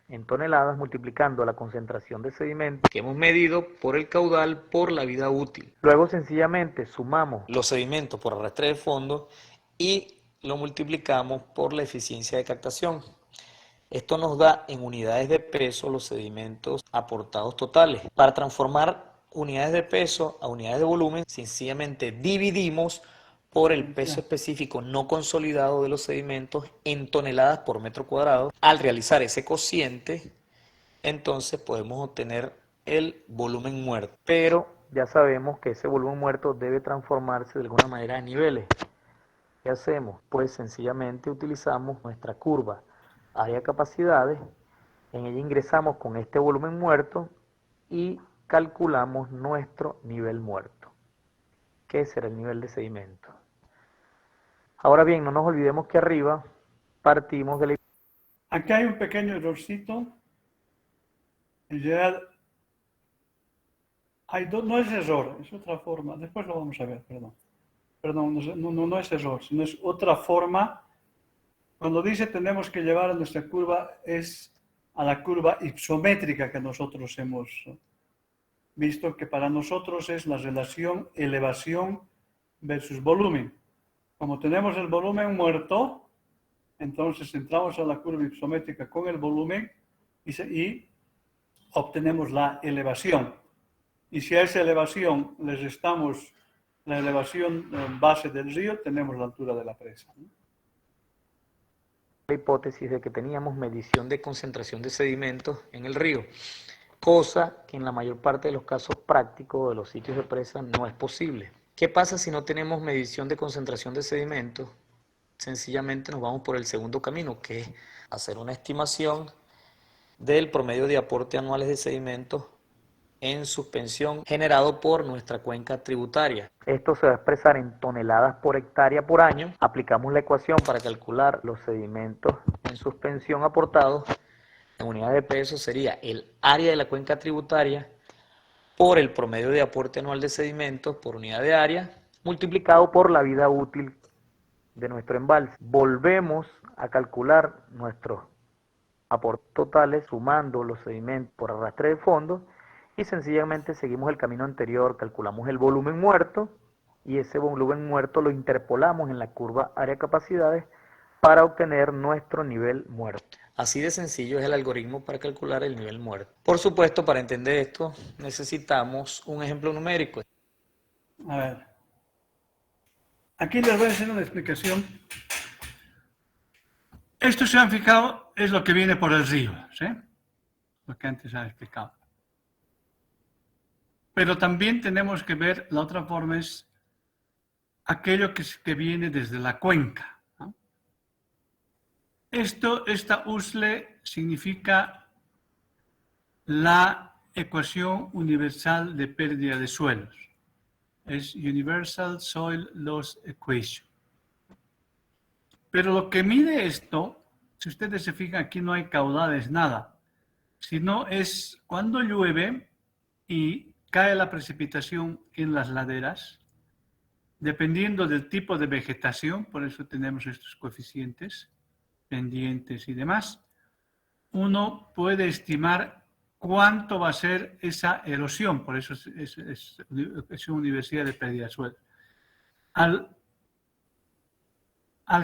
en toneladas, multiplicando la concentración de sedimentos que hemos medido por el caudal por la vida útil. Luego sencillamente sumamos los sedimentos por arrastre de fondo y lo multiplicamos por la eficiencia de captación. Esto nos da en unidades de peso los sedimentos aportados totales. Para transformar unidades de peso a unidades de volumen, sencillamente dividimos por el peso específico no consolidado de los sedimentos en toneladas por metro cuadrado. Al realizar ese cociente, entonces podemos obtener el volumen muerto. Pero ya sabemos que ese volumen muerto debe transformarse de alguna manera a niveles. ¿Qué hacemos? Pues sencillamente utilizamos nuestra curva área capacidades, en ella ingresamos con este volumen muerto y calculamos nuestro nivel muerto, que será el nivel de sedimento. Ahora bien, no nos olvidemos que arriba partimos de la... Aquí hay un pequeño errorcito. En realidad, no es error, es otra forma. Después lo vamos a ver, perdón. Perdón, no es error, sino es otra forma. Cuando dice tenemos que llevar a nuestra curva, es a la curva isométrica que nosotros hemos visto, que para nosotros es la relación elevación versus volumen. Como tenemos el volumen muerto, entonces entramos a la curva isométrica con el volumen y obtenemos la elevación. Y si a esa elevación le restamos la elevación base del río, tenemos la altura de la presa, ¿no? La hipótesis de que teníamos medición de concentración de sedimentos en el río, cosa que en la mayor parte de los casos prácticos de los sitios de presa no es posible. ¿Qué pasa si no tenemos medición de concentración de sedimentos? Sencillamente nos vamos por el segundo camino, que es hacer una estimación del promedio de aporte anuales de sedimentos en suspensión generado por nuestra cuenca tributaria. Esto se va a expresar en toneladas por hectárea por año. Aplicamos la ecuación para calcular los sedimentos en suspensión aportados. En unidades de peso sería el área de la cuenca tributaria por el promedio de aporte anual de sedimentos por unidad de área multiplicado por la vida útil de nuestro embalse. Volvemos a calcular nuestros aportes totales sumando los sedimentos por arrastre de fondo y sencillamente seguimos el camino anterior, calculamos el volumen muerto y ese volumen muerto lo interpolamos en la curva área capacidades para obtener nuestro nivel muerto. Así de sencillo es el algoritmo para calcular el nivel muerto. Por supuesto, para entender esto necesitamos un ejemplo numérico. A ver, aquí les voy a hacer una explicación. Esto, se han fijado, es lo que viene por el río, ¿sí? Lo que antes han explicado. Pero también tenemos que ver, la otra forma es aquello que viene desde la cuenca, ¿no? Esta USLE significa la ecuación universal de pérdida de suelos. Es Universal Soil Loss Equation. Pero lo que mide esto, si ustedes se fijan, aquí no hay caudales, nada, sino es cuando llueve y cae la precipitación en las laderas, dependiendo del tipo de vegetación, por eso tenemos estos coeficientes, pendientes y demás, uno puede estimar cuánto va a ser esa erosión, por eso es una universidad de pérdida de suelo. Al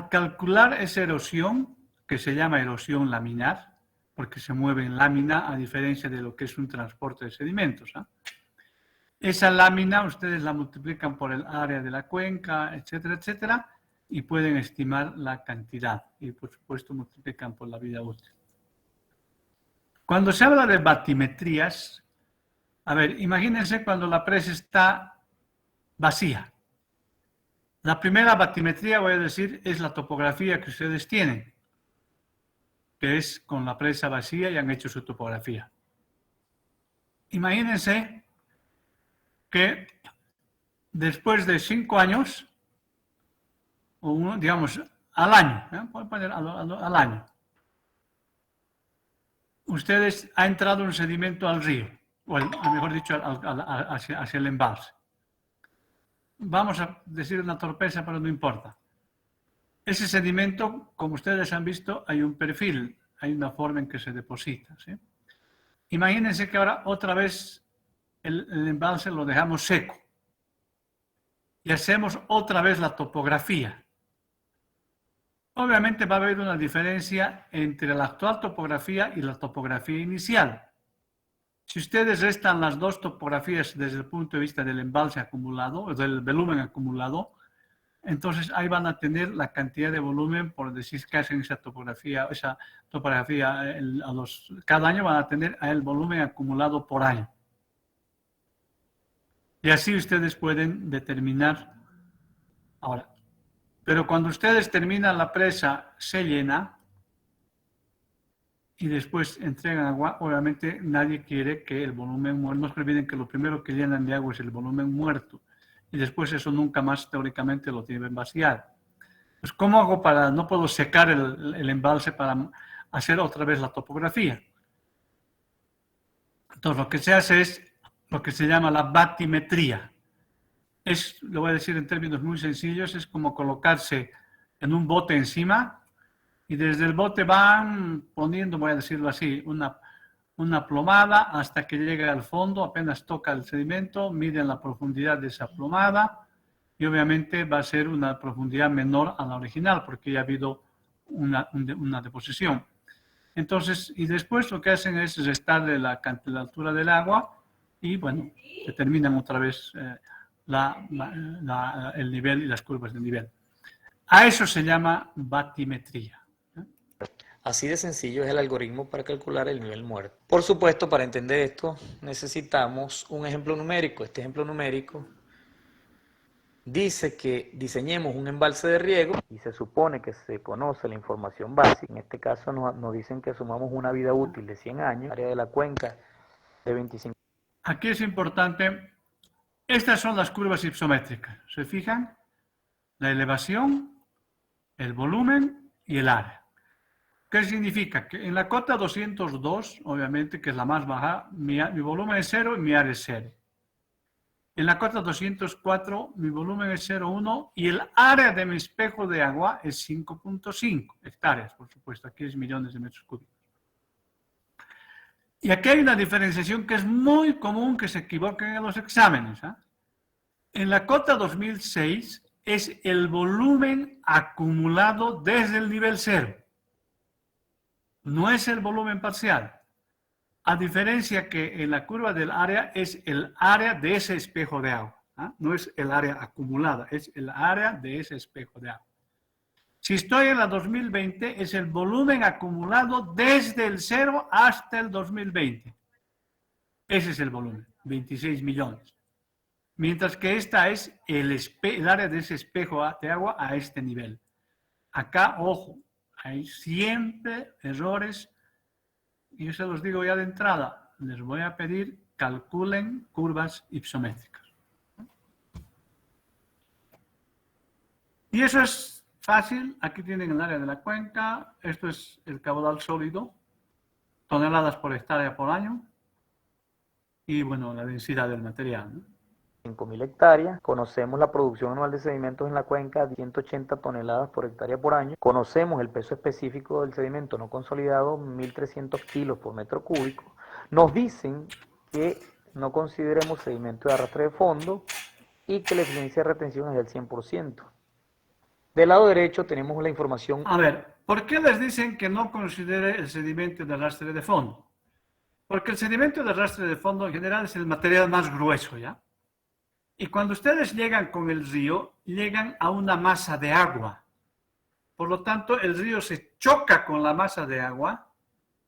calcular esa erosión, que se llama erosión laminar, porque se mueve en lámina a diferencia de lo que es un transporte de sedimentos, ¿eh? Esa lámina ustedes la multiplican por el área de la cuenca, etcétera, etcétera, y pueden estimar la cantidad. Y por supuesto multiplican por la vida útil. Cuando se habla de batimetrías, a ver, imagínense cuando la presa está vacía. La primera batimetría, voy a decir, es la topografía que ustedes tienen, que es con la presa vacía y han hecho su topografía. Imagínense que después de 5 años, o digamos al año, pueden poner al año, ustedes ha entrado un sedimento al río, o mejor dicho, hacia el embalse. Vamos a decir una torpeza, pero no importa. Ese sedimento, como ustedes han visto, hay un perfil, hay una forma en que se deposita, ¿sí? Imagínense que ahora otra vez el embalse lo dejamos seco y hacemos otra vez la topografía. obviamente va a haber una diferencia entre la actual topografía y la topografía inicial. Si ustedes restan las dos topografías desde el punto de vista del embalse acumulado, del volumen acumulado, entonces ahí van a tener la cantidad de volumen, por decir que hacen esa topografía, cada año van a tener el volumen acumulado por año. Y así ustedes pueden determinar. Ahora, pero cuando ustedes terminan la presa, se llena y después entregan agua, obviamente nadie quiere que el volumen muerto, no se olviden que lo primero que llenan de agua es el volumen muerto y después eso nunca más teóricamente lo tienen que vaciar. Pues ¿cómo hago para, no puedo secar el embalse para hacer otra vez la topografía? Entonces lo que se hace es lo que se llama la batimetría. Lo voy a decir en términos muy sencillos, es como colocarse en un bote encima y desde el bote van poniendo, voy a decirlo así, una plomada hasta que llega al fondo, apenas toca el sedimento, miden la profundidad de esa plomada y obviamente va a ser una profundidad menor a la original porque ya ha habido una deposición. Entonces, y después lo que hacen es restarle la altura del agua y bueno, determinan otra vez el nivel y las curvas de nivel. A eso se llama batimetría. Así de sencillo es el algoritmo para calcular el nivel muerto. Por supuesto, para entender esto necesitamos un ejemplo numérico. Este ejemplo numérico dice que diseñemos un embalse de riego y se supone que se conoce la información básica. En este caso nos dicen que sumamos una vida útil de 100 años, área de la cuenca de 25. Aquí es importante, estas son las curvas ipsométricas. ¿Se fijan? La elevación, el volumen y el área. ¿Qué significa? Que en la cota 202, obviamente, que es la más baja, mi volumen es 0 y mi área es 0. En la cota 204, mi volumen es 0,1 y el área de mi espejo de agua es 5,5 hectáreas, por supuesto. Aquí es millones de metros cúbicos. Y aquí hay una diferenciación que es muy común que se equivoquen en los exámenes. En la cota 2006 es el volumen acumulado desde el nivel 0. No es el volumen parcial. A diferencia que en la curva del área es el área de ese espejo de agua. No es el área acumulada, es el área de ese espejo de agua. Si estoy en la 2020, es el volumen acumulado desde el 0 hasta el 2020. Ese es el volumen, 26 millones. Mientras que esta es el área de ese espejo de agua a este nivel. Acá, ojo, hay siempre errores. Y yo se los digo ya de entrada, les voy a pedir calculen curvas ipsométricas. Y eso es fácil, aquí tienen el área de la cuenca, esto es el caudal sólido, toneladas por hectárea por año, y bueno, la densidad del material, ¿no? 5.000 hectáreas, conocemos la producción anual de sedimentos en la cuenca de 180 toneladas por hectárea por año, conocemos el peso específico del sedimento no consolidado, 1.300 kilos por metro cúbico, nos dicen que no consideremos sedimento de arrastre de fondo y que la eficiencia de retención es del 100%. Del lado derecho tenemos la información. A ver, ¿por qué les dicen que no considere el sedimento de arrastre de fondo? Porque el sedimento de arrastre de fondo en general es el material más grueso, ¿ya? Y cuando ustedes llegan con el río, llegan a una masa de agua. Por lo tanto, el río se choca con la masa de agua.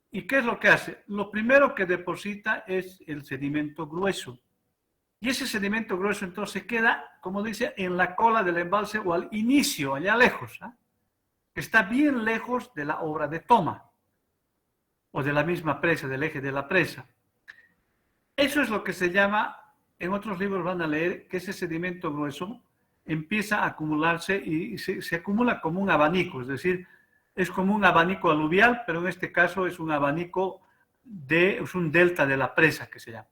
¿Y qué es lo que hace? Lo primero que deposita es el sedimento grueso. Y ese sedimento grueso entonces queda, como dice, en la cola del embalse o al inicio, allá lejos. Está bien lejos de la obra de toma o de la misma presa, del eje de la presa. Eso es lo que se llama... En otros libros van a leer que ese sedimento grueso empieza a acumularse y se acumula como un abanico, es decir, es como un abanico aluvial, pero en este caso es un abanico es un delta de la presa que se llama.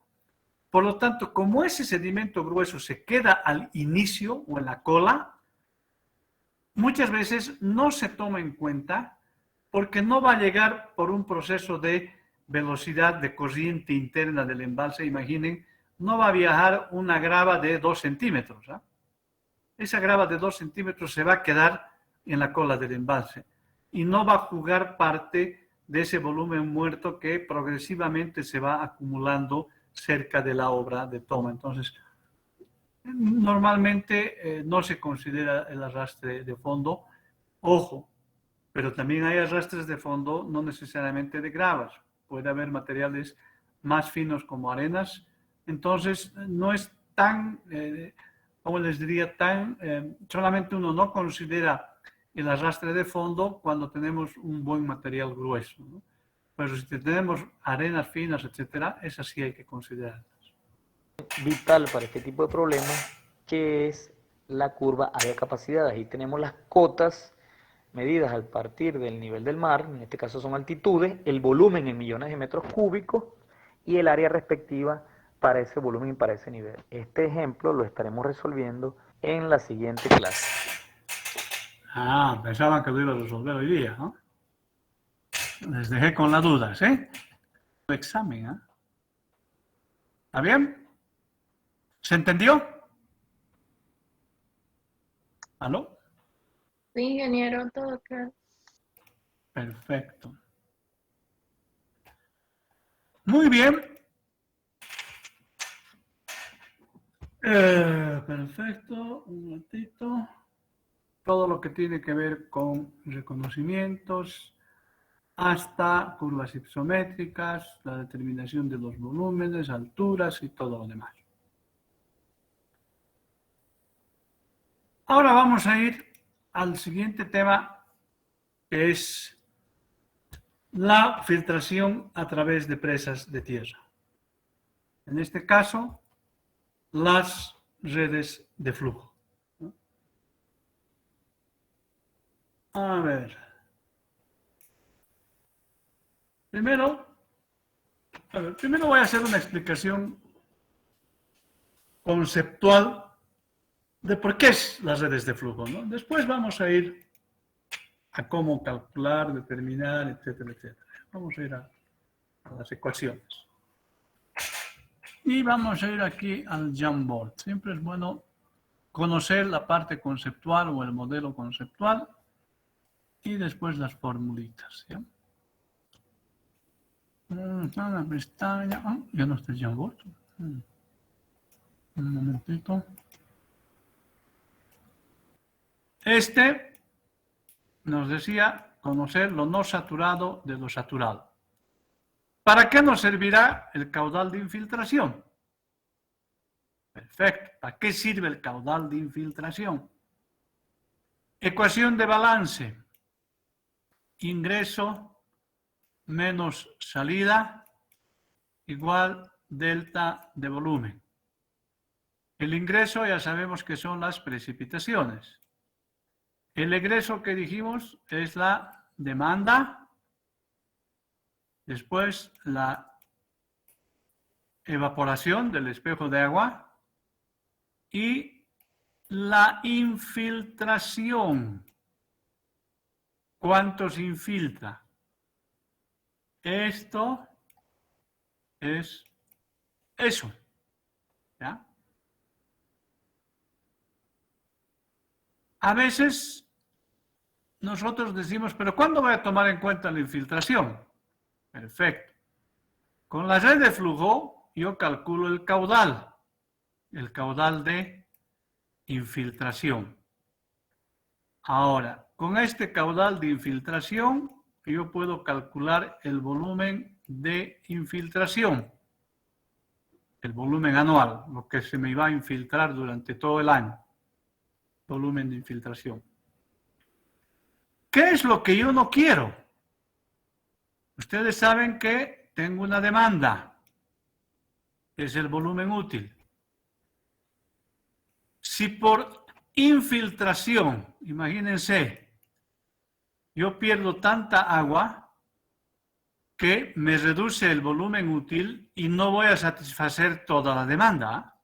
Por lo tanto, como ese sedimento grueso se queda al inicio o en la cola, muchas veces no se toma en cuenta porque no va a llegar por un proceso de velocidad de corriente interna del embalse, imaginen, no va a viajar una grava de 2 centímetros. Esa grava de 2 centímetros se va a quedar en la cola del embalse y no va a jugar parte de ese volumen muerto que progresivamente se va acumulando cerca de la obra de toma. Entonces, normalmente no se considera el arrastre de fondo. Ojo, pero también hay arrastres de fondo no necesariamente de gravas. Puede haber materiales más finos como arenas. Entonces, no es tan, como les diría, solamente uno no considera el arrastre de fondo cuando tenemos un buen material grueso, ¿no? Pero si tenemos arenas finas, etcétera, esas sí hay que considerarlas. Vital para este tipo de problemas, que es la curva área-capacidad. Ahí tenemos las cotas medidas al partir del nivel del mar, en este caso son altitudes, el volumen en millones de metros cúbicos y el área respectiva para ese volumen y para ese nivel. Este ejemplo lo estaremos resolviendo en la siguiente clase. Pensaban que lo iba a resolver hoy día, ¿no? Les dejé con las dudas, ¿eh? El examen, ¿eh? ¿Está bien? ¿Se entendió? ¿Aló? Sí, ingeniero, todo claro. Perfecto. Muy bien. Perfecto. Un momentito. Todo lo que tiene que ver con reconocimientos, hasta curvas ipsométricas, la determinación de los volúmenes, alturas y todo lo demás. Ahora vamos a ir al siguiente tema, que es la filtración a través de presas de tierra. En este caso, las redes de flujo. A ver. Primero voy a hacer una explicación conceptual de por qué es las redes de flujo, ¿no? Después vamos a ir a cómo calcular, determinar, etcétera, etcétera. Vamos a ir a las ecuaciones. Y vamos a ir aquí al Jamboard. Siempre es bueno conocer la parte conceptual o el modelo conceptual y después las formulitas, ¿sí? La pestaña. Ya no está el Jamboard. Un momentito. Este nos decía conocer lo no saturado de lo saturado. ¿Para qué nos servirá el caudal de infiltración? Perfecto. ¿Para qué sirve el caudal de infiltración? Ecuación de balance. Ingreso menos salida igual delta de volumen. El ingreso ya sabemos que son las precipitaciones. El egreso que dijimos es la demanda. Después la evaporación del espejo de agua y la infiltración. ¿Cuánto se infiltra? Esto es eso. ¿Ya? A veces nosotros decimos, pero ¿cuándo voy a tomar en cuenta la infiltración? Perfecto. Con la red de flujo yo calculo el caudal de infiltración. Ahora, con este caudal de infiltración yo puedo calcular el volumen de infiltración, el volumen anual, lo que se me va a infiltrar durante todo el año, volumen de infiltración. ¿Qué es lo que yo no quiero? Ustedes saben que tengo una demanda, es el volumen útil. Si por infiltración, imagínense, yo pierdo tanta agua que me reduce el volumen útil y no voy a satisfacer toda la demanda.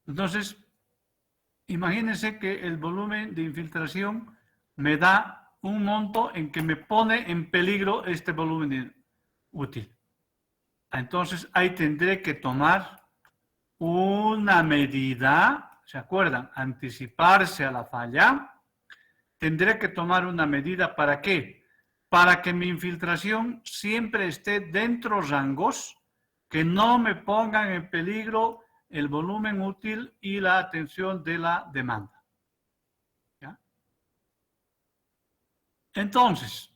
Entonces, imagínense que el volumen de infiltración me da un monto en que me pone en peligro este volumen útil. Entonces, ahí tendré que tomar una medida, ¿se acuerdan? Anticiparse a la falla. Tendré que tomar una medida, ¿para qué? Para que mi infiltración siempre esté dentro de rangos que no me pongan en peligro el volumen útil y la atención de la demanda. ¿Ya? Entonces,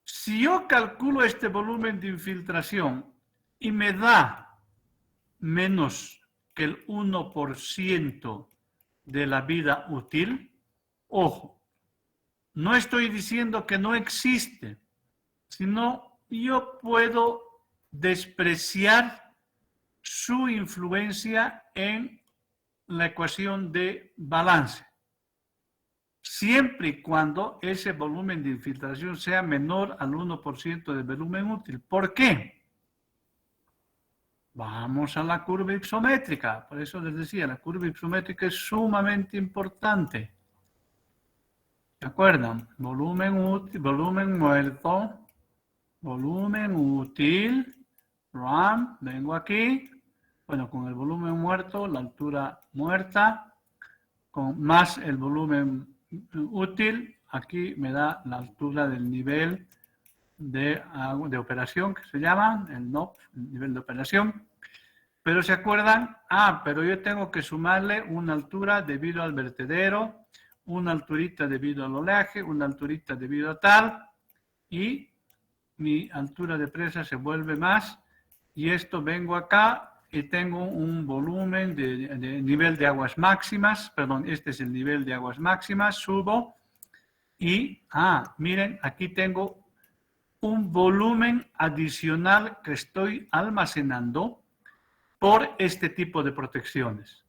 si yo calculo este volumen de infiltración y me da menos que el 1% de la vida útil, ojo, no estoy diciendo que no existe, sino yo puedo despreciar su influencia en la ecuación de balance, siempre y cuando ese volumen de infiltración sea menor al 1% del volumen útil. ¿Por qué? Vamos a la curva ipsométrica. Por eso les decía, la curva ipsométrica es sumamente importante. ¿Se acuerdan? Volumen útil, volumen muerto, volumen útil, RAM, vengo aquí, bueno, con el volumen muerto, la altura muerta, con más el volumen útil, aquí me da la altura del nivel de operación, que se llama, el NOP, el nivel de operación. Pero ¿se acuerdan? Pero yo tengo que sumarle una altura debido al vertedero, una alturita debido al oleaje, una alturita debido a tal, y mi altura de presa se vuelve más, y esto vengo acá y tengo un volumen de nivel de aguas máximas, perdón, este es el nivel de aguas máximas, subo, y, miren, aquí tengo un volumen adicional que estoy almacenando por este tipo de protecciones.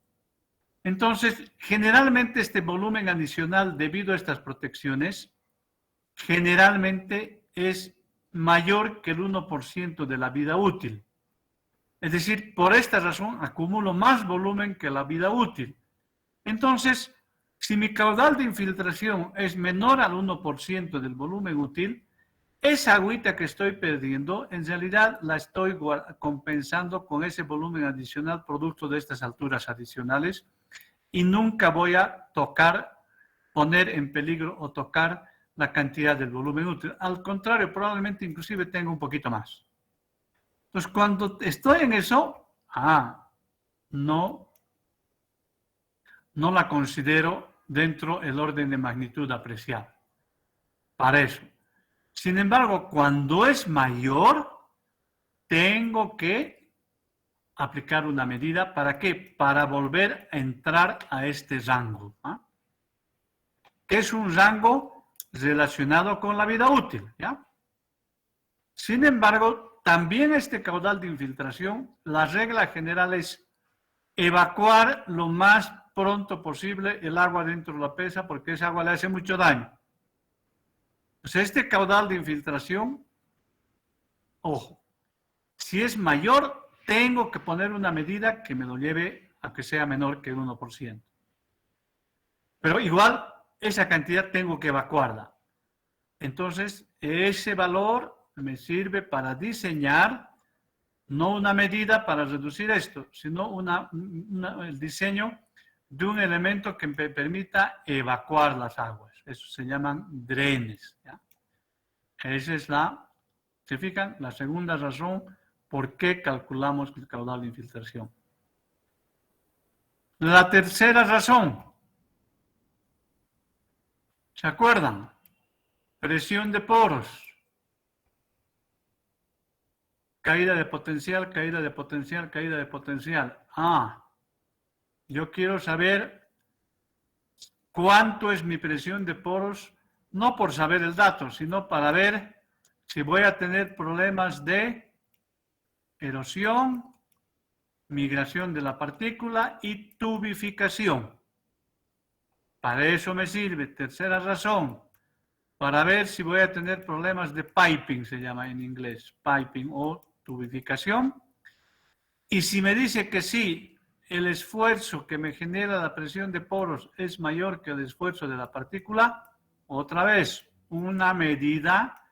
Entonces, generalmente este volumen adicional debido a estas protecciones, generalmente es mayor que el 1% de la vida útil. Es decir, por esta razón acumulo más volumen que la vida útil. Entonces, si mi caudal de infiltración es menor al 1% del volumen útil, esa agüita que estoy perdiendo, en realidad la estoy compensando con ese volumen adicional producto de estas alturas adicionales, y nunca voy a poner en peligro o tocar la cantidad del volumen útil. Al contrario, probablemente inclusive tenga un poquito más. Entonces, cuando estoy en eso, no la considero dentro del orden de magnitud apreciado. Para eso. Sin embargo, cuando es mayor, tengo que aplicar una medida. ¿Para qué? Para volver a entrar a este rango. Que es un rango relacionado con la vida útil. ¿Ya? Sin embargo, también este caudal de infiltración, la regla general es evacuar lo más pronto posible el agua dentro de la presa, porque esa agua le hace mucho daño. Pues este caudal de infiltración, ojo, si es mayor, tengo que poner una medida que me lo lleve a que sea menor que el 1%. Pero igual, esa cantidad tengo que evacuarla. Entonces, ese valor me sirve para diseñar, no una medida para reducir esto, sino el diseño de un elemento que me permita evacuar las aguas. Eso se llaman drenes. ¿Ya? Esa es ¿se fijan? La segunda razón por qué calculamos el caudal de infiltración. La tercera razón, ¿se acuerdan? Presión de poros. Caída de potencial, caída de potencial, caída de potencial. Yo quiero saber cuánto es mi presión de poros, no por saber el dato, sino para ver si voy a tener problemas de erosión, migración de la partícula y tubificación. Para eso me sirve. Tercera razón, para ver si voy a tener problemas de piping, se llama en inglés, piping o tubificación. Y si me dice que sí, el esfuerzo que me genera la presión de poros es mayor que el esfuerzo de la partícula, otra vez, una medida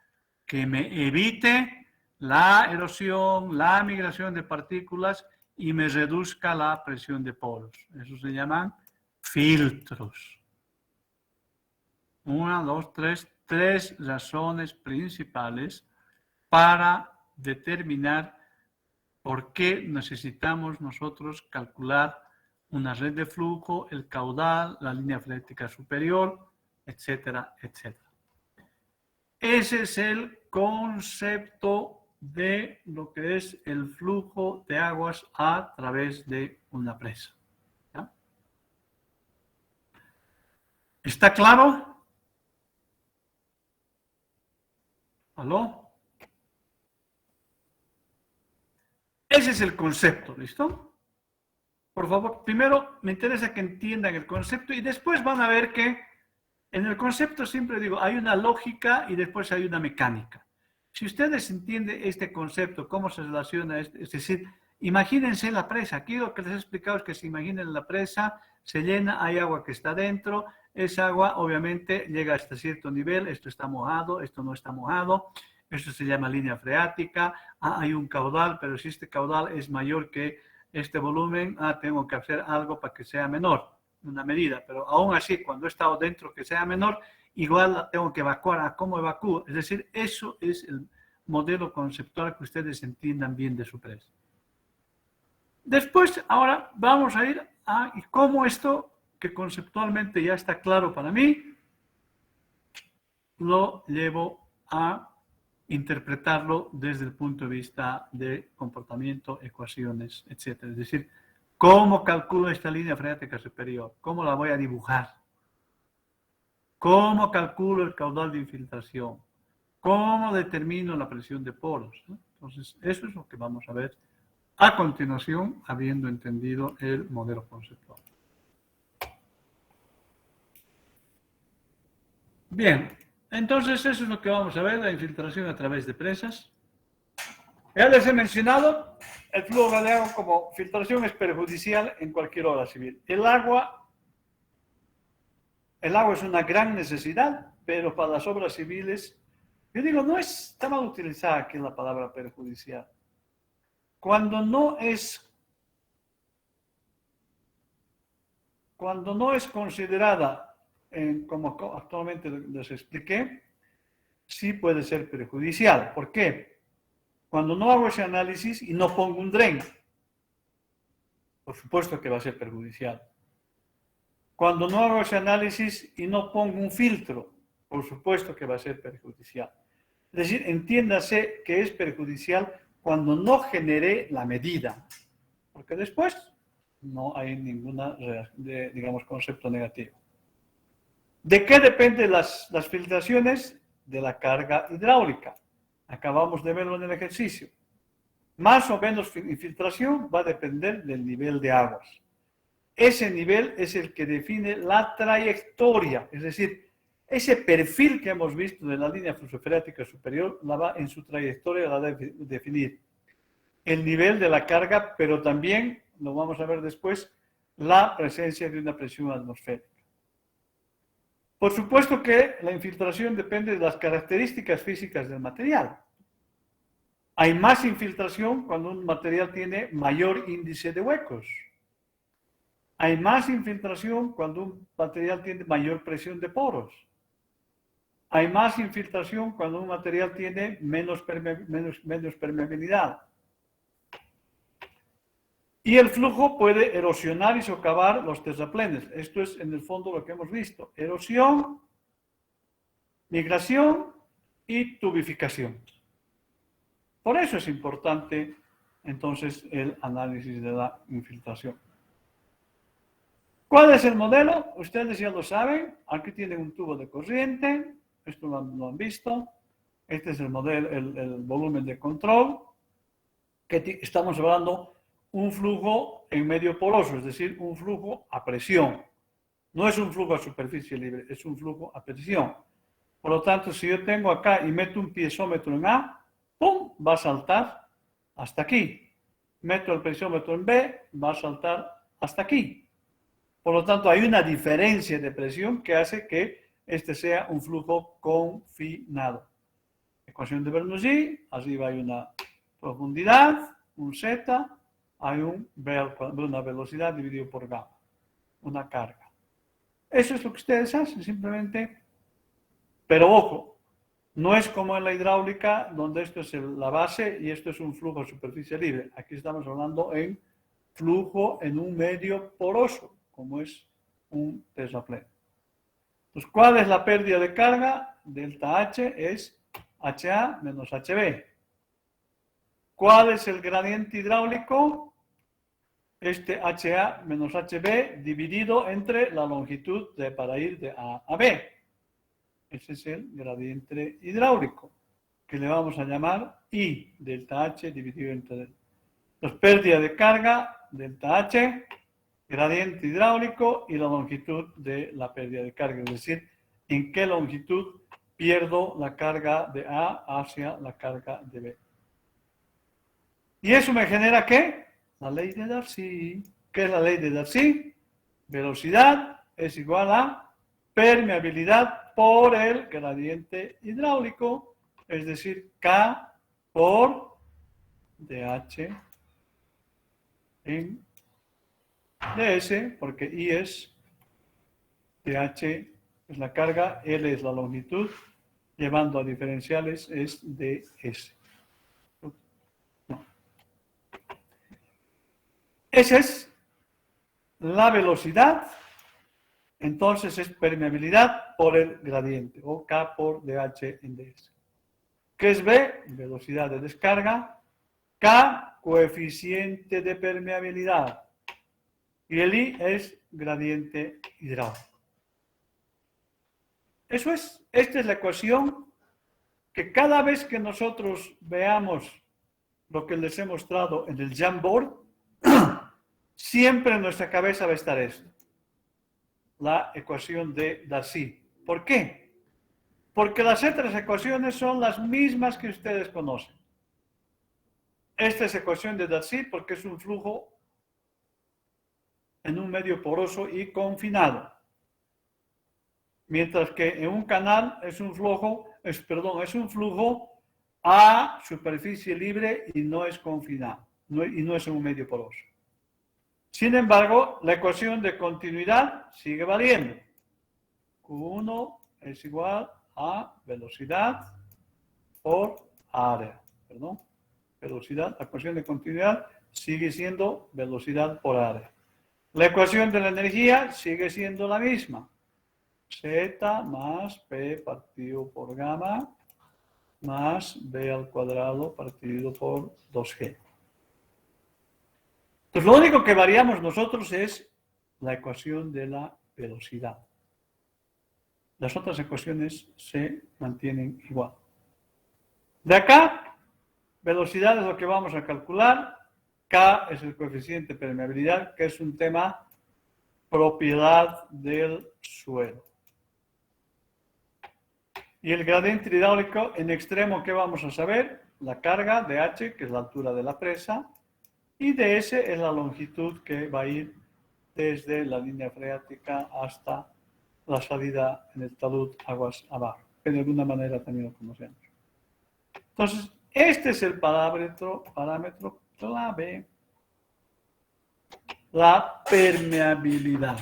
que me evite la erosión, la migración de partículas y me reduzca la presión de poros. Eso se llaman filtros. 1, 2, 3, 3 razones principales para determinar por qué necesitamos nosotros calcular una red de flujo, el caudal, la línea freática superior, etcétera, etcétera. Ese es el concepto de lo que es el flujo de aguas a través de una presa. ¿Ya? ¿Está claro? ¿Aló? Ese es el concepto, ¿listo? Por favor, primero me interesa que entiendan el concepto y después van a ver que en el concepto siempre digo, hay una lógica y después hay una mecánica. Si ustedes entienden este concepto, cómo se relaciona, es decir, imagínense la presa. Aquí lo que les he explicado es que se imaginen la presa, se llena, hay agua que está dentro, esa agua obviamente llega hasta cierto nivel, esto está mojado, esto no está mojado, esto se llama línea freática, hay un caudal, pero si este caudal es mayor que este volumen, tengo que hacer algo para que sea menor, una medida, pero aún así, cuando he estado dentro que sea menor, igual la tengo que evacuar. ¿Cómo evacúo? Es decir, eso es el modelo conceptual que ustedes entiendan bien de su presa. Después, ahora vamos a ir a cómo esto, que conceptualmente ya está claro para mí, lo llevo a interpretarlo desde el punto de vista de comportamiento, ecuaciones, etc. Es decir, ¿cómo calculo esta línea freática superior? ¿Cómo la voy a dibujar? ¿Cómo calculo el caudal de infiltración? ¿Cómo determino la presión de poros? Entonces, eso es lo que vamos a ver a continuación, habiendo entendido el modelo conceptual. Bien, entonces eso es lo que vamos a ver, la infiltración a través de presas. Ya les he mencionado, el flujo de agua como filtración es perjudicial en cualquier obra civil. El agua es una gran necesidad, pero para las obras civiles, yo digo, no está mal utilizada aquí la palabra perjudicial. Cuando no es considerada como actualmente les expliqué, sí puede ser perjudicial. ¿Por qué? Cuando no hago ese análisis y no pongo un dren, por supuesto que va a ser perjudicial. Cuando no hago ese análisis y no pongo un filtro, por supuesto que va a ser perjudicial. Es decir, entiéndase que es perjudicial cuando no generé la medida, porque después no hay ninguna, digamos, concepto negativo. ¿De qué dependen las filtraciones? De la carga hidráulica. Acabamos de verlo en el ejercicio. Más o menos infiltración va a depender del nivel de aguas. Ese nivel es el que define la trayectoria, es decir, ese perfil que hemos visto de la línea fluxofreática superior, en su trayectoria la va a definir el nivel de la carga, pero también, lo vamos a ver después, la presencia de una presión atmosférica. Por supuesto que la infiltración depende de las características físicas del material. Hay más infiltración cuando un material tiene mayor índice de huecos. Hay más infiltración cuando un material tiene mayor presión de poros. Hay más infiltración cuando un material tiene menos permeabilidad. Y el flujo puede erosionar y socavar los terraplenes. Esto es en el fondo lo que hemos visto. Erosión, migración y tubificación. Por eso es importante entonces el análisis de la infiltración. ¿Cuál es el modelo? Ustedes ya lo saben. Aquí tienen un tubo de corriente. Esto lo han visto. Este es el modelo, el volumen de control. Que estamos hablando un flujo en medio poroso, es decir, un flujo a presión. No es un flujo a superficie libre, es un flujo a presión. Por lo tanto, si yo tengo acá y meto un piezómetro en A, ¡pum!, va a saltar hasta aquí. Meto el presiómetro en B, va a saltar hasta aquí. Por lo tanto, hay una diferencia de presión que hace que este sea un flujo confinado. Ecuación de Bernoulli, arriba hay una profundidad, un Z, hay una velocidad dividido por gamma, una carga. Eso es lo que ustedes hacen, simplemente. Pero ojo, no es como en la hidráulica, donde esto es la base y esto es un flujo a superficie libre. Aquí estamos hablando en flujo en un medio poroso, como es un terraplén. Entonces, ¿cuál es la pérdida de carga? Delta H es HA menos HB. ¿Cuál es el gradiente hidráulico? Este HA menos HB dividido entre la longitud para ir de A a B. Ese es el gradiente hidráulico, que le vamos a llamar I, delta H dividido entre D. Entonces, pérdida de carga, delta H, gradiente hidráulico y la longitud de la pérdida de carga, es decir, en qué longitud pierdo la carga de A hacia la carga de B. ¿Y eso me genera qué? La ley de Darcy. ¿Qué es la ley de Darcy? Velocidad es igual a permeabilidad por el gradiente hidráulico, es decir, K por dH en ds, porque I es dH es la carga, L es la longitud, llevando a diferenciales es ds. No. Esa es la velocidad, entonces es permeabilidad por el gradiente, o K por dH en ds. ¿Qué es B? Velocidad de descarga. K, coeficiente de permeabilidad. Y el I es gradiente hidráulico. Eso es, esta es la ecuación que cada vez que nosotros veamos lo que les he mostrado en el Jamboard, siempre en nuestra cabeza va a estar esto. La ecuación de Darcy. ¿Por qué? Porque las otras ecuaciones son las mismas que ustedes conocen. Esta es ecuación de Darcy porque es un flujo en un medio poroso y confinado. Mientras que en un canal es un flujo a superficie libre y no es confinado, y no es en un medio poroso. Sin embargo, la ecuación de continuidad sigue valiendo. Q1 es igual a velocidad por área. Velocidad, la ecuación de continuidad sigue siendo velocidad por área. La ecuación de la energía sigue siendo la misma. Z más P partido por gamma más B al cuadrado partido por 2G. Entonces, lo único que variamos nosotros es la ecuación de la velocidad. Las otras ecuaciones se mantienen igual. De acá, velocidad es lo que vamos a calcular. K es el coeficiente de permeabilidad, que es un tema propiedad del suelo. Y el gradiente hidráulico en extremo, ¿qué vamos a saber? La carga de H, que es la altura de la presa, y ds es la longitud que va a ir desde la línea freática hasta la salida en el talud aguas abajo, que de alguna manera también lo conocemos. Entonces, este es el parámetro clave, la permeabilidad.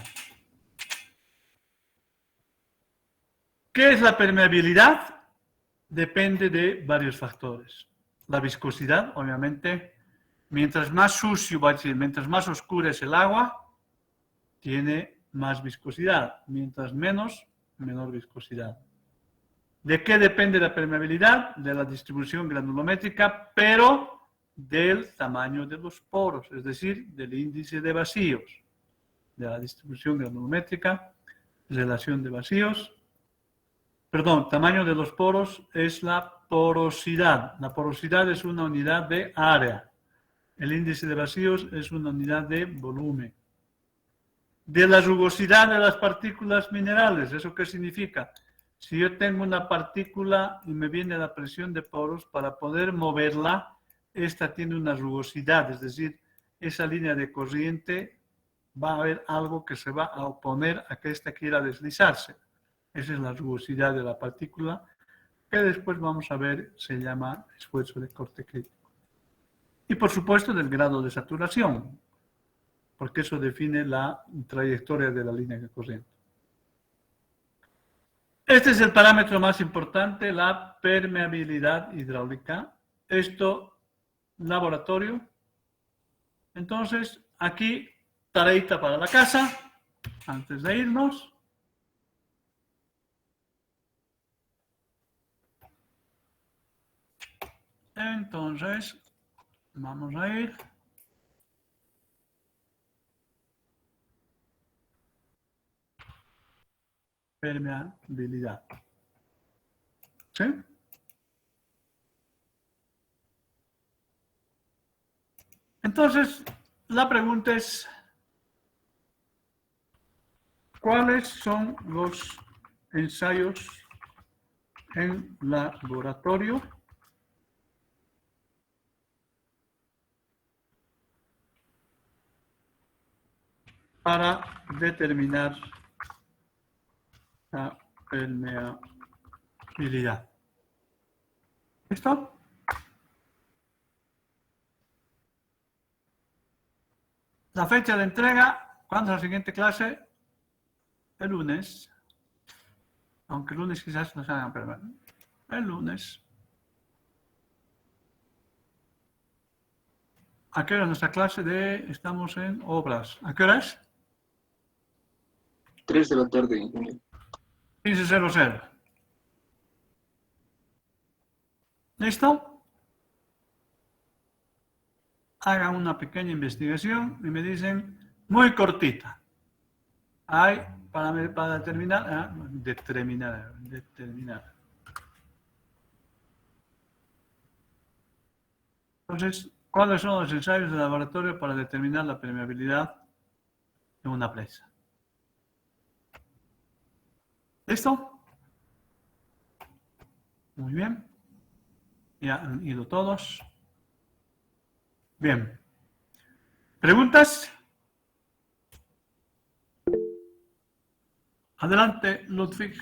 ¿Qué es la permeabilidad? Depende de varios factores. La viscosidad, obviamente, mientras más sucio, mientras más oscura es el agua, tiene más viscosidad. Mientras menos, menor viscosidad. ¿De qué depende la permeabilidad? De la distribución granulométrica, pero del tamaño de los poros, es decir, del índice de vacíos. De la distribución granulométrica, relación de vacíos. Perdón, tamaño de los poros es la porosidad. La porosidad es una unidad de área. El índice de vacíos es una unidad de volumen. De la rugosidad de las partículas minerales, ¿eso qué significa? Si yo tengo una partícula y me viene la presión de poros, para poder moverla, esta tiene una rugosidad, es decir, esa línea de corriente va a haber algo que se va a oponer a que esta quiera deslizarse. Esa es la rugosidad de la partícula, que después vamos a ver, se llama esfuerzo de corte crítico. Y por supuesto del grado de saturación, porque eso define la trayectoria de la línea de corriente. Este es el parámetro más importante, la permeabilidad hidráulica. Esto, laboratorio. Entonces, aquí, tareita para la casa, antes de irnos. Entonces, vamos a ir. Permeabilidad. ¿Sí? Entonces, la pregunta es, ¿cuáles son los ensayos en laboratorio para determinar la permeabilidad? ¿Listo? La fecha de entrega, ¿cuándo es la siguiente clase? El lunes. Aunque el lunes quizás no se hagan, pero bueno. El lunes. ¿A qué hora es nuestra clase de... Estamos en obras? ¿A qué hora es? 3 de la tarde, ingeniero. 15:00. ¿Listo? Hagan una pequeña investigación y me dicen, muy cortita. Hay, para determinar, determinar. Entonces, ¿cuáles son los ensayos de laboratorio para determinar la permeabilidad de una presa? ¿Listo? Muy bien. Ya han ido todos. Bien. ¿Preguntas? Adelante, Ludwig.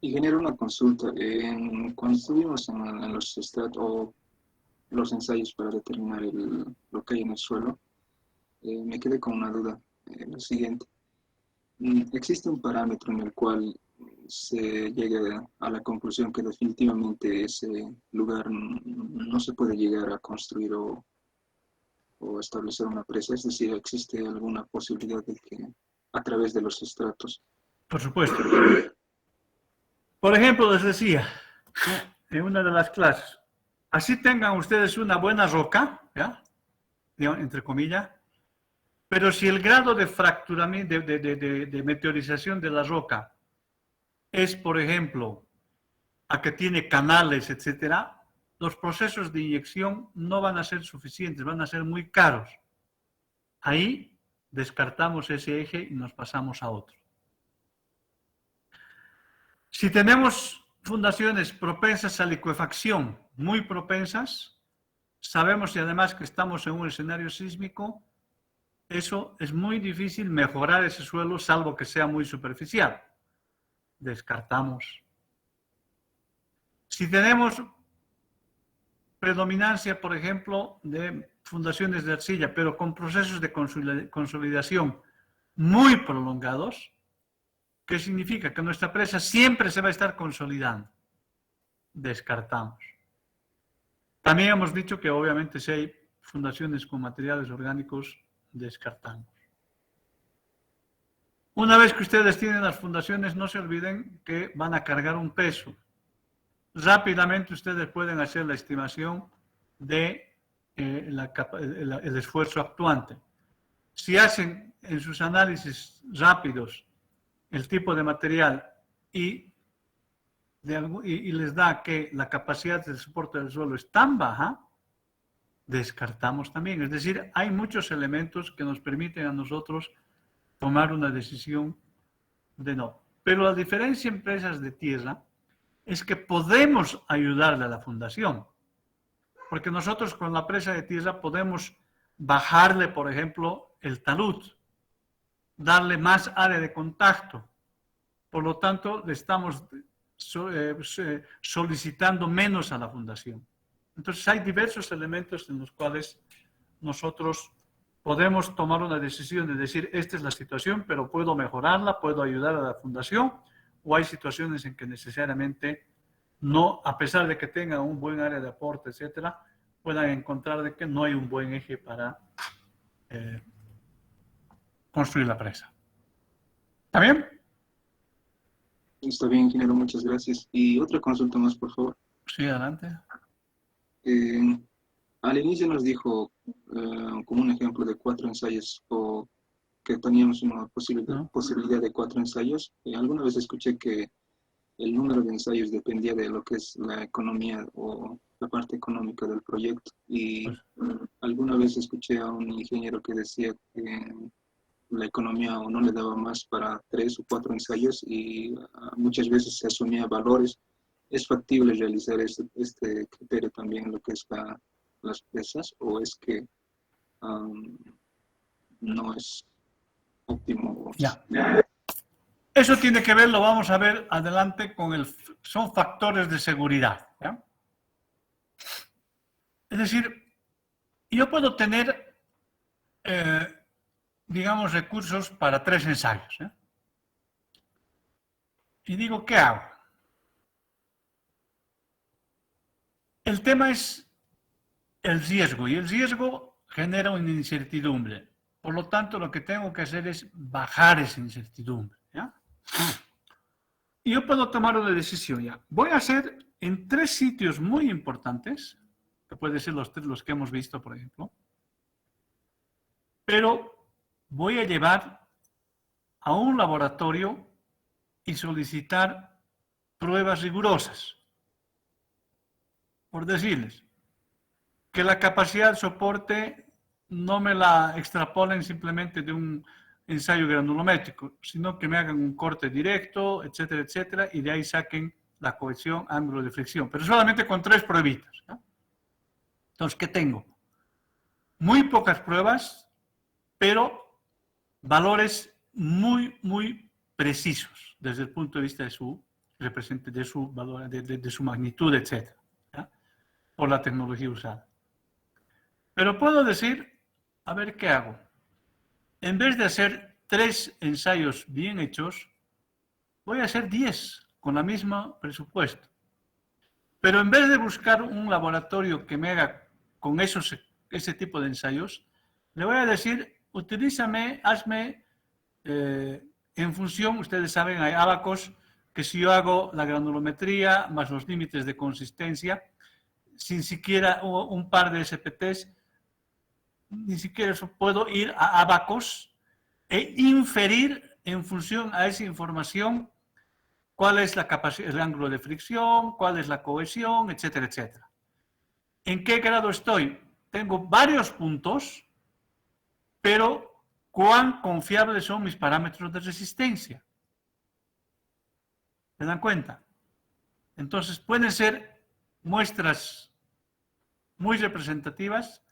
Ingeniero, una consulta. Cuando estuvimos en los o los ensayos para determinar lo que hay en el suelo, me quedé con una duda. Lo siguiente. ¿Existe un parámetro en el cual se llegue a la conclusión que definitivamente ese lugar no se puede llegar a construir o establecer una presa? Es decir, ¿existe alguna posibilidad de que a través de los estratos? Por supuesto. Por ejemplo, les decía en una de las clases, así tengan ustedes una buena roca, ¿ya? Entre comillas, pero si el grado de fracturamiento, de meteorización de la roca es, por ejemplo, a que tiene canales, etcétera, los procesos de inyección no van a ser suficientes, van a ser muy caros. Ahí descartamos ese eje y nos pasamos a otro. Si tenemos fundaciones propensas a licuefacción, muy propensas, sabemos y además que estamos en un escenario sísmico, eso es muy difícil mejorar ese suelo, salvo que sea muy superficial. Descartamos. Si tenemos predominancia, por ejemplo, de fundaciones de arcilla, pero con procesos de consolidación muy prolongados, ¿qué significa? Que nuestra presa siempre se va a estar consolidando. Descartamos. También hemos dicho que obviamente si hay fundaciones con materiales orgánicos, descartamos. Una vez que ustedes tienen las fundaciones, no se olviden que van a cargar un peso. Rápidamente ustedes pueden hacer la estimación de el esfuerzo actuante. Si hacen en sus análisis rápidos el tipo de material y les da que la capacidad de soporte del suelo es tan baja, descartamos también. Es decir, hay muchos elementos que nos permiten a nosotros tomar una decisión de no. Pero la diferencia en presas de tierra es que podemos ayudarle a la fundación. Porque nosotros con la presa de tierra podemos bajarle, por ejemplo, el talud, darle más área de contacto. Por lo tanto, le estamos solicitando menos a la fundación. Entonces hay diversos elementos en los cuales nosotros podemos tomar una decisión de decir, esta es la situación, pero puedo mejorarla, puedo ayudar a la fundación, o hay situaciones en que necesariamente no, a pesar de que tengan un buen área de aporte, etcétera, puedan encontrar de que no hay un buen eje para construir la presa. ¿Está bien? Está bien, ingeniero, muchas gracias. Y otra consulta más, por favor. Sí, adelante. Al inicio nos dijo, como un ejemplo de 4 ensayos, o que teníamos una posibilidad de 4 ensayos. Alguna vez escuché que el número de ensayos dependía de lo que es la economía o la parte económica del proyecto. Y alguna vez escuché a un ingeniero que decía que la economía o no le daba más para 3 o 4 ensayos y muchas veces se asumía valores. ¿Es factible realizar este criterio también en lo que es las presas, o es que no es óptimo? Ya. Eso tiene que ver, lo vamos a ver adelante, son factores de seguridad. ¿Ya? Es decir, yo puedo tener, digamos, recursos para 3 ensayos. ¿Eh? Y digo, ¿qué hago? El tema es el riesgo, y el riesgo genera una incertidumbre. Por lo tanto, lo que tengo que hacer es bajar esa incertidumbre. ¿Ya? Y yo puedo tomar una decisión ya. Voy a hacer en 3 sitios muy importantes, que pueden ser los que hemos visto, por ejemplo, pero voy a llevar a un laboratorio y solicitar pruebas rigurosas. Por decirles, que la capacidad de soporte no me la extrapolen simplemente de un ensayo granulométrico, sino que me hagan un corte directo, etcétera, etcétera, y de ahí saquen la cohesión, ángulo de flexión, pero solamente con 3 pruebitas. ¿No? Entonces, ¿qué tengo? Muy pocas pruebas, pero valores muy, muy precisos desde el punto de vista de su valor, de su magnitud, etcétera, ¿ya? Por la tecnología usada. Pero puedo decir, a ver qué hago. En vez de hacer 3 ensayos bien hechos, voy a hacer 10 con el mismo presupuesto. Pero en vez de buscar un laboratorio que me haga con ese tipo de ensayos, le voy a decir, hazme en función, ustedes saben, hay ábacos, que si yo hago la granulometría más los límites de consistencia, sin siquiera un par de SPTs, ni siquiera puedo ir a ábacos e inferir en función a esa información cuál es la capacidad, el ángulo de fricción, cuál es la cohesión, etcétera, etcétera. ¿En qué grado estoy? Tengo varios puntos, pero ¿cuán confiables son mis parámetros de resistencia? ¿Se dan cuenta? Entonces pueden ser muestras muy representativas,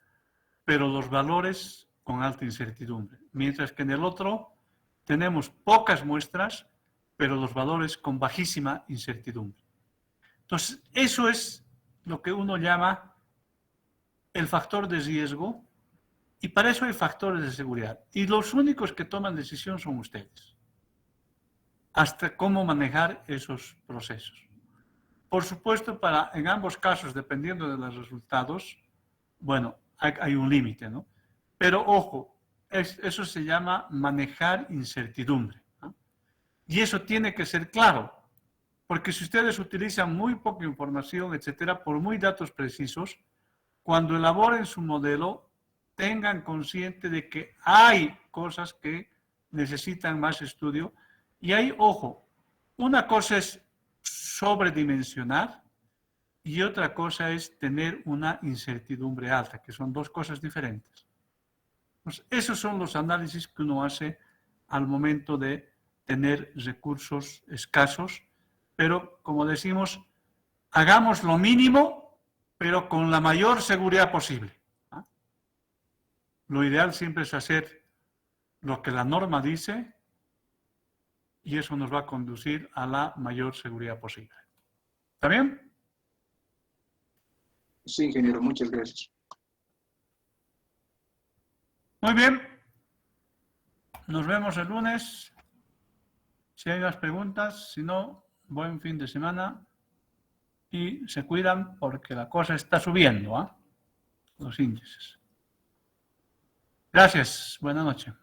pero los valores con alta incertidumbre. Mientras que en el otro tenemos pocas muestras, pero los valores con bajísima incertidumbre. Entonces, eso es lo que uno llama el factor de riesgo, y para eso hay factores de seguridad. Y los únicos que toman decisión son ustedes. Hasta cómo manejar esos procesos. Por supuesto, en ambos casos, dependiendo de los resultados, bueno, hay un límite, ¿no? Pero ojo, eso se llama manejar incertidumbre, ¿no? Y eso tiene que ser claro, porque si ustedes utilizan muy poca información, etcétera, por muy datos precisos, cuando elaboren su modelo, tengan consciente de que hay cosas que necesitan más estudio. Y hay, ojo, una cosa es sobredimensionar y otra cosa es tener una incertidumbre alta, que son 2 cosas diferentes. Pues esos son los análisis que uno hace al momento de tener recursos escasos, pero como decimos, hagamos lo mínimo, pero con la mayor seguridad posible. ¿Ah? Lo ideal siempre es hacer lo que la norma dice, y eso nos va a conducir a la mayor seguridad posible. ¿Está bien? Sí, ingeniero, muchas gracias. Muy bien. Nos vemos el lunes. Si hay más preguntas, si no, buen fin de semana. Y se cuidan porque la cosa está subiendo, ¿ah? Los índices. Gracias. Buenas noches.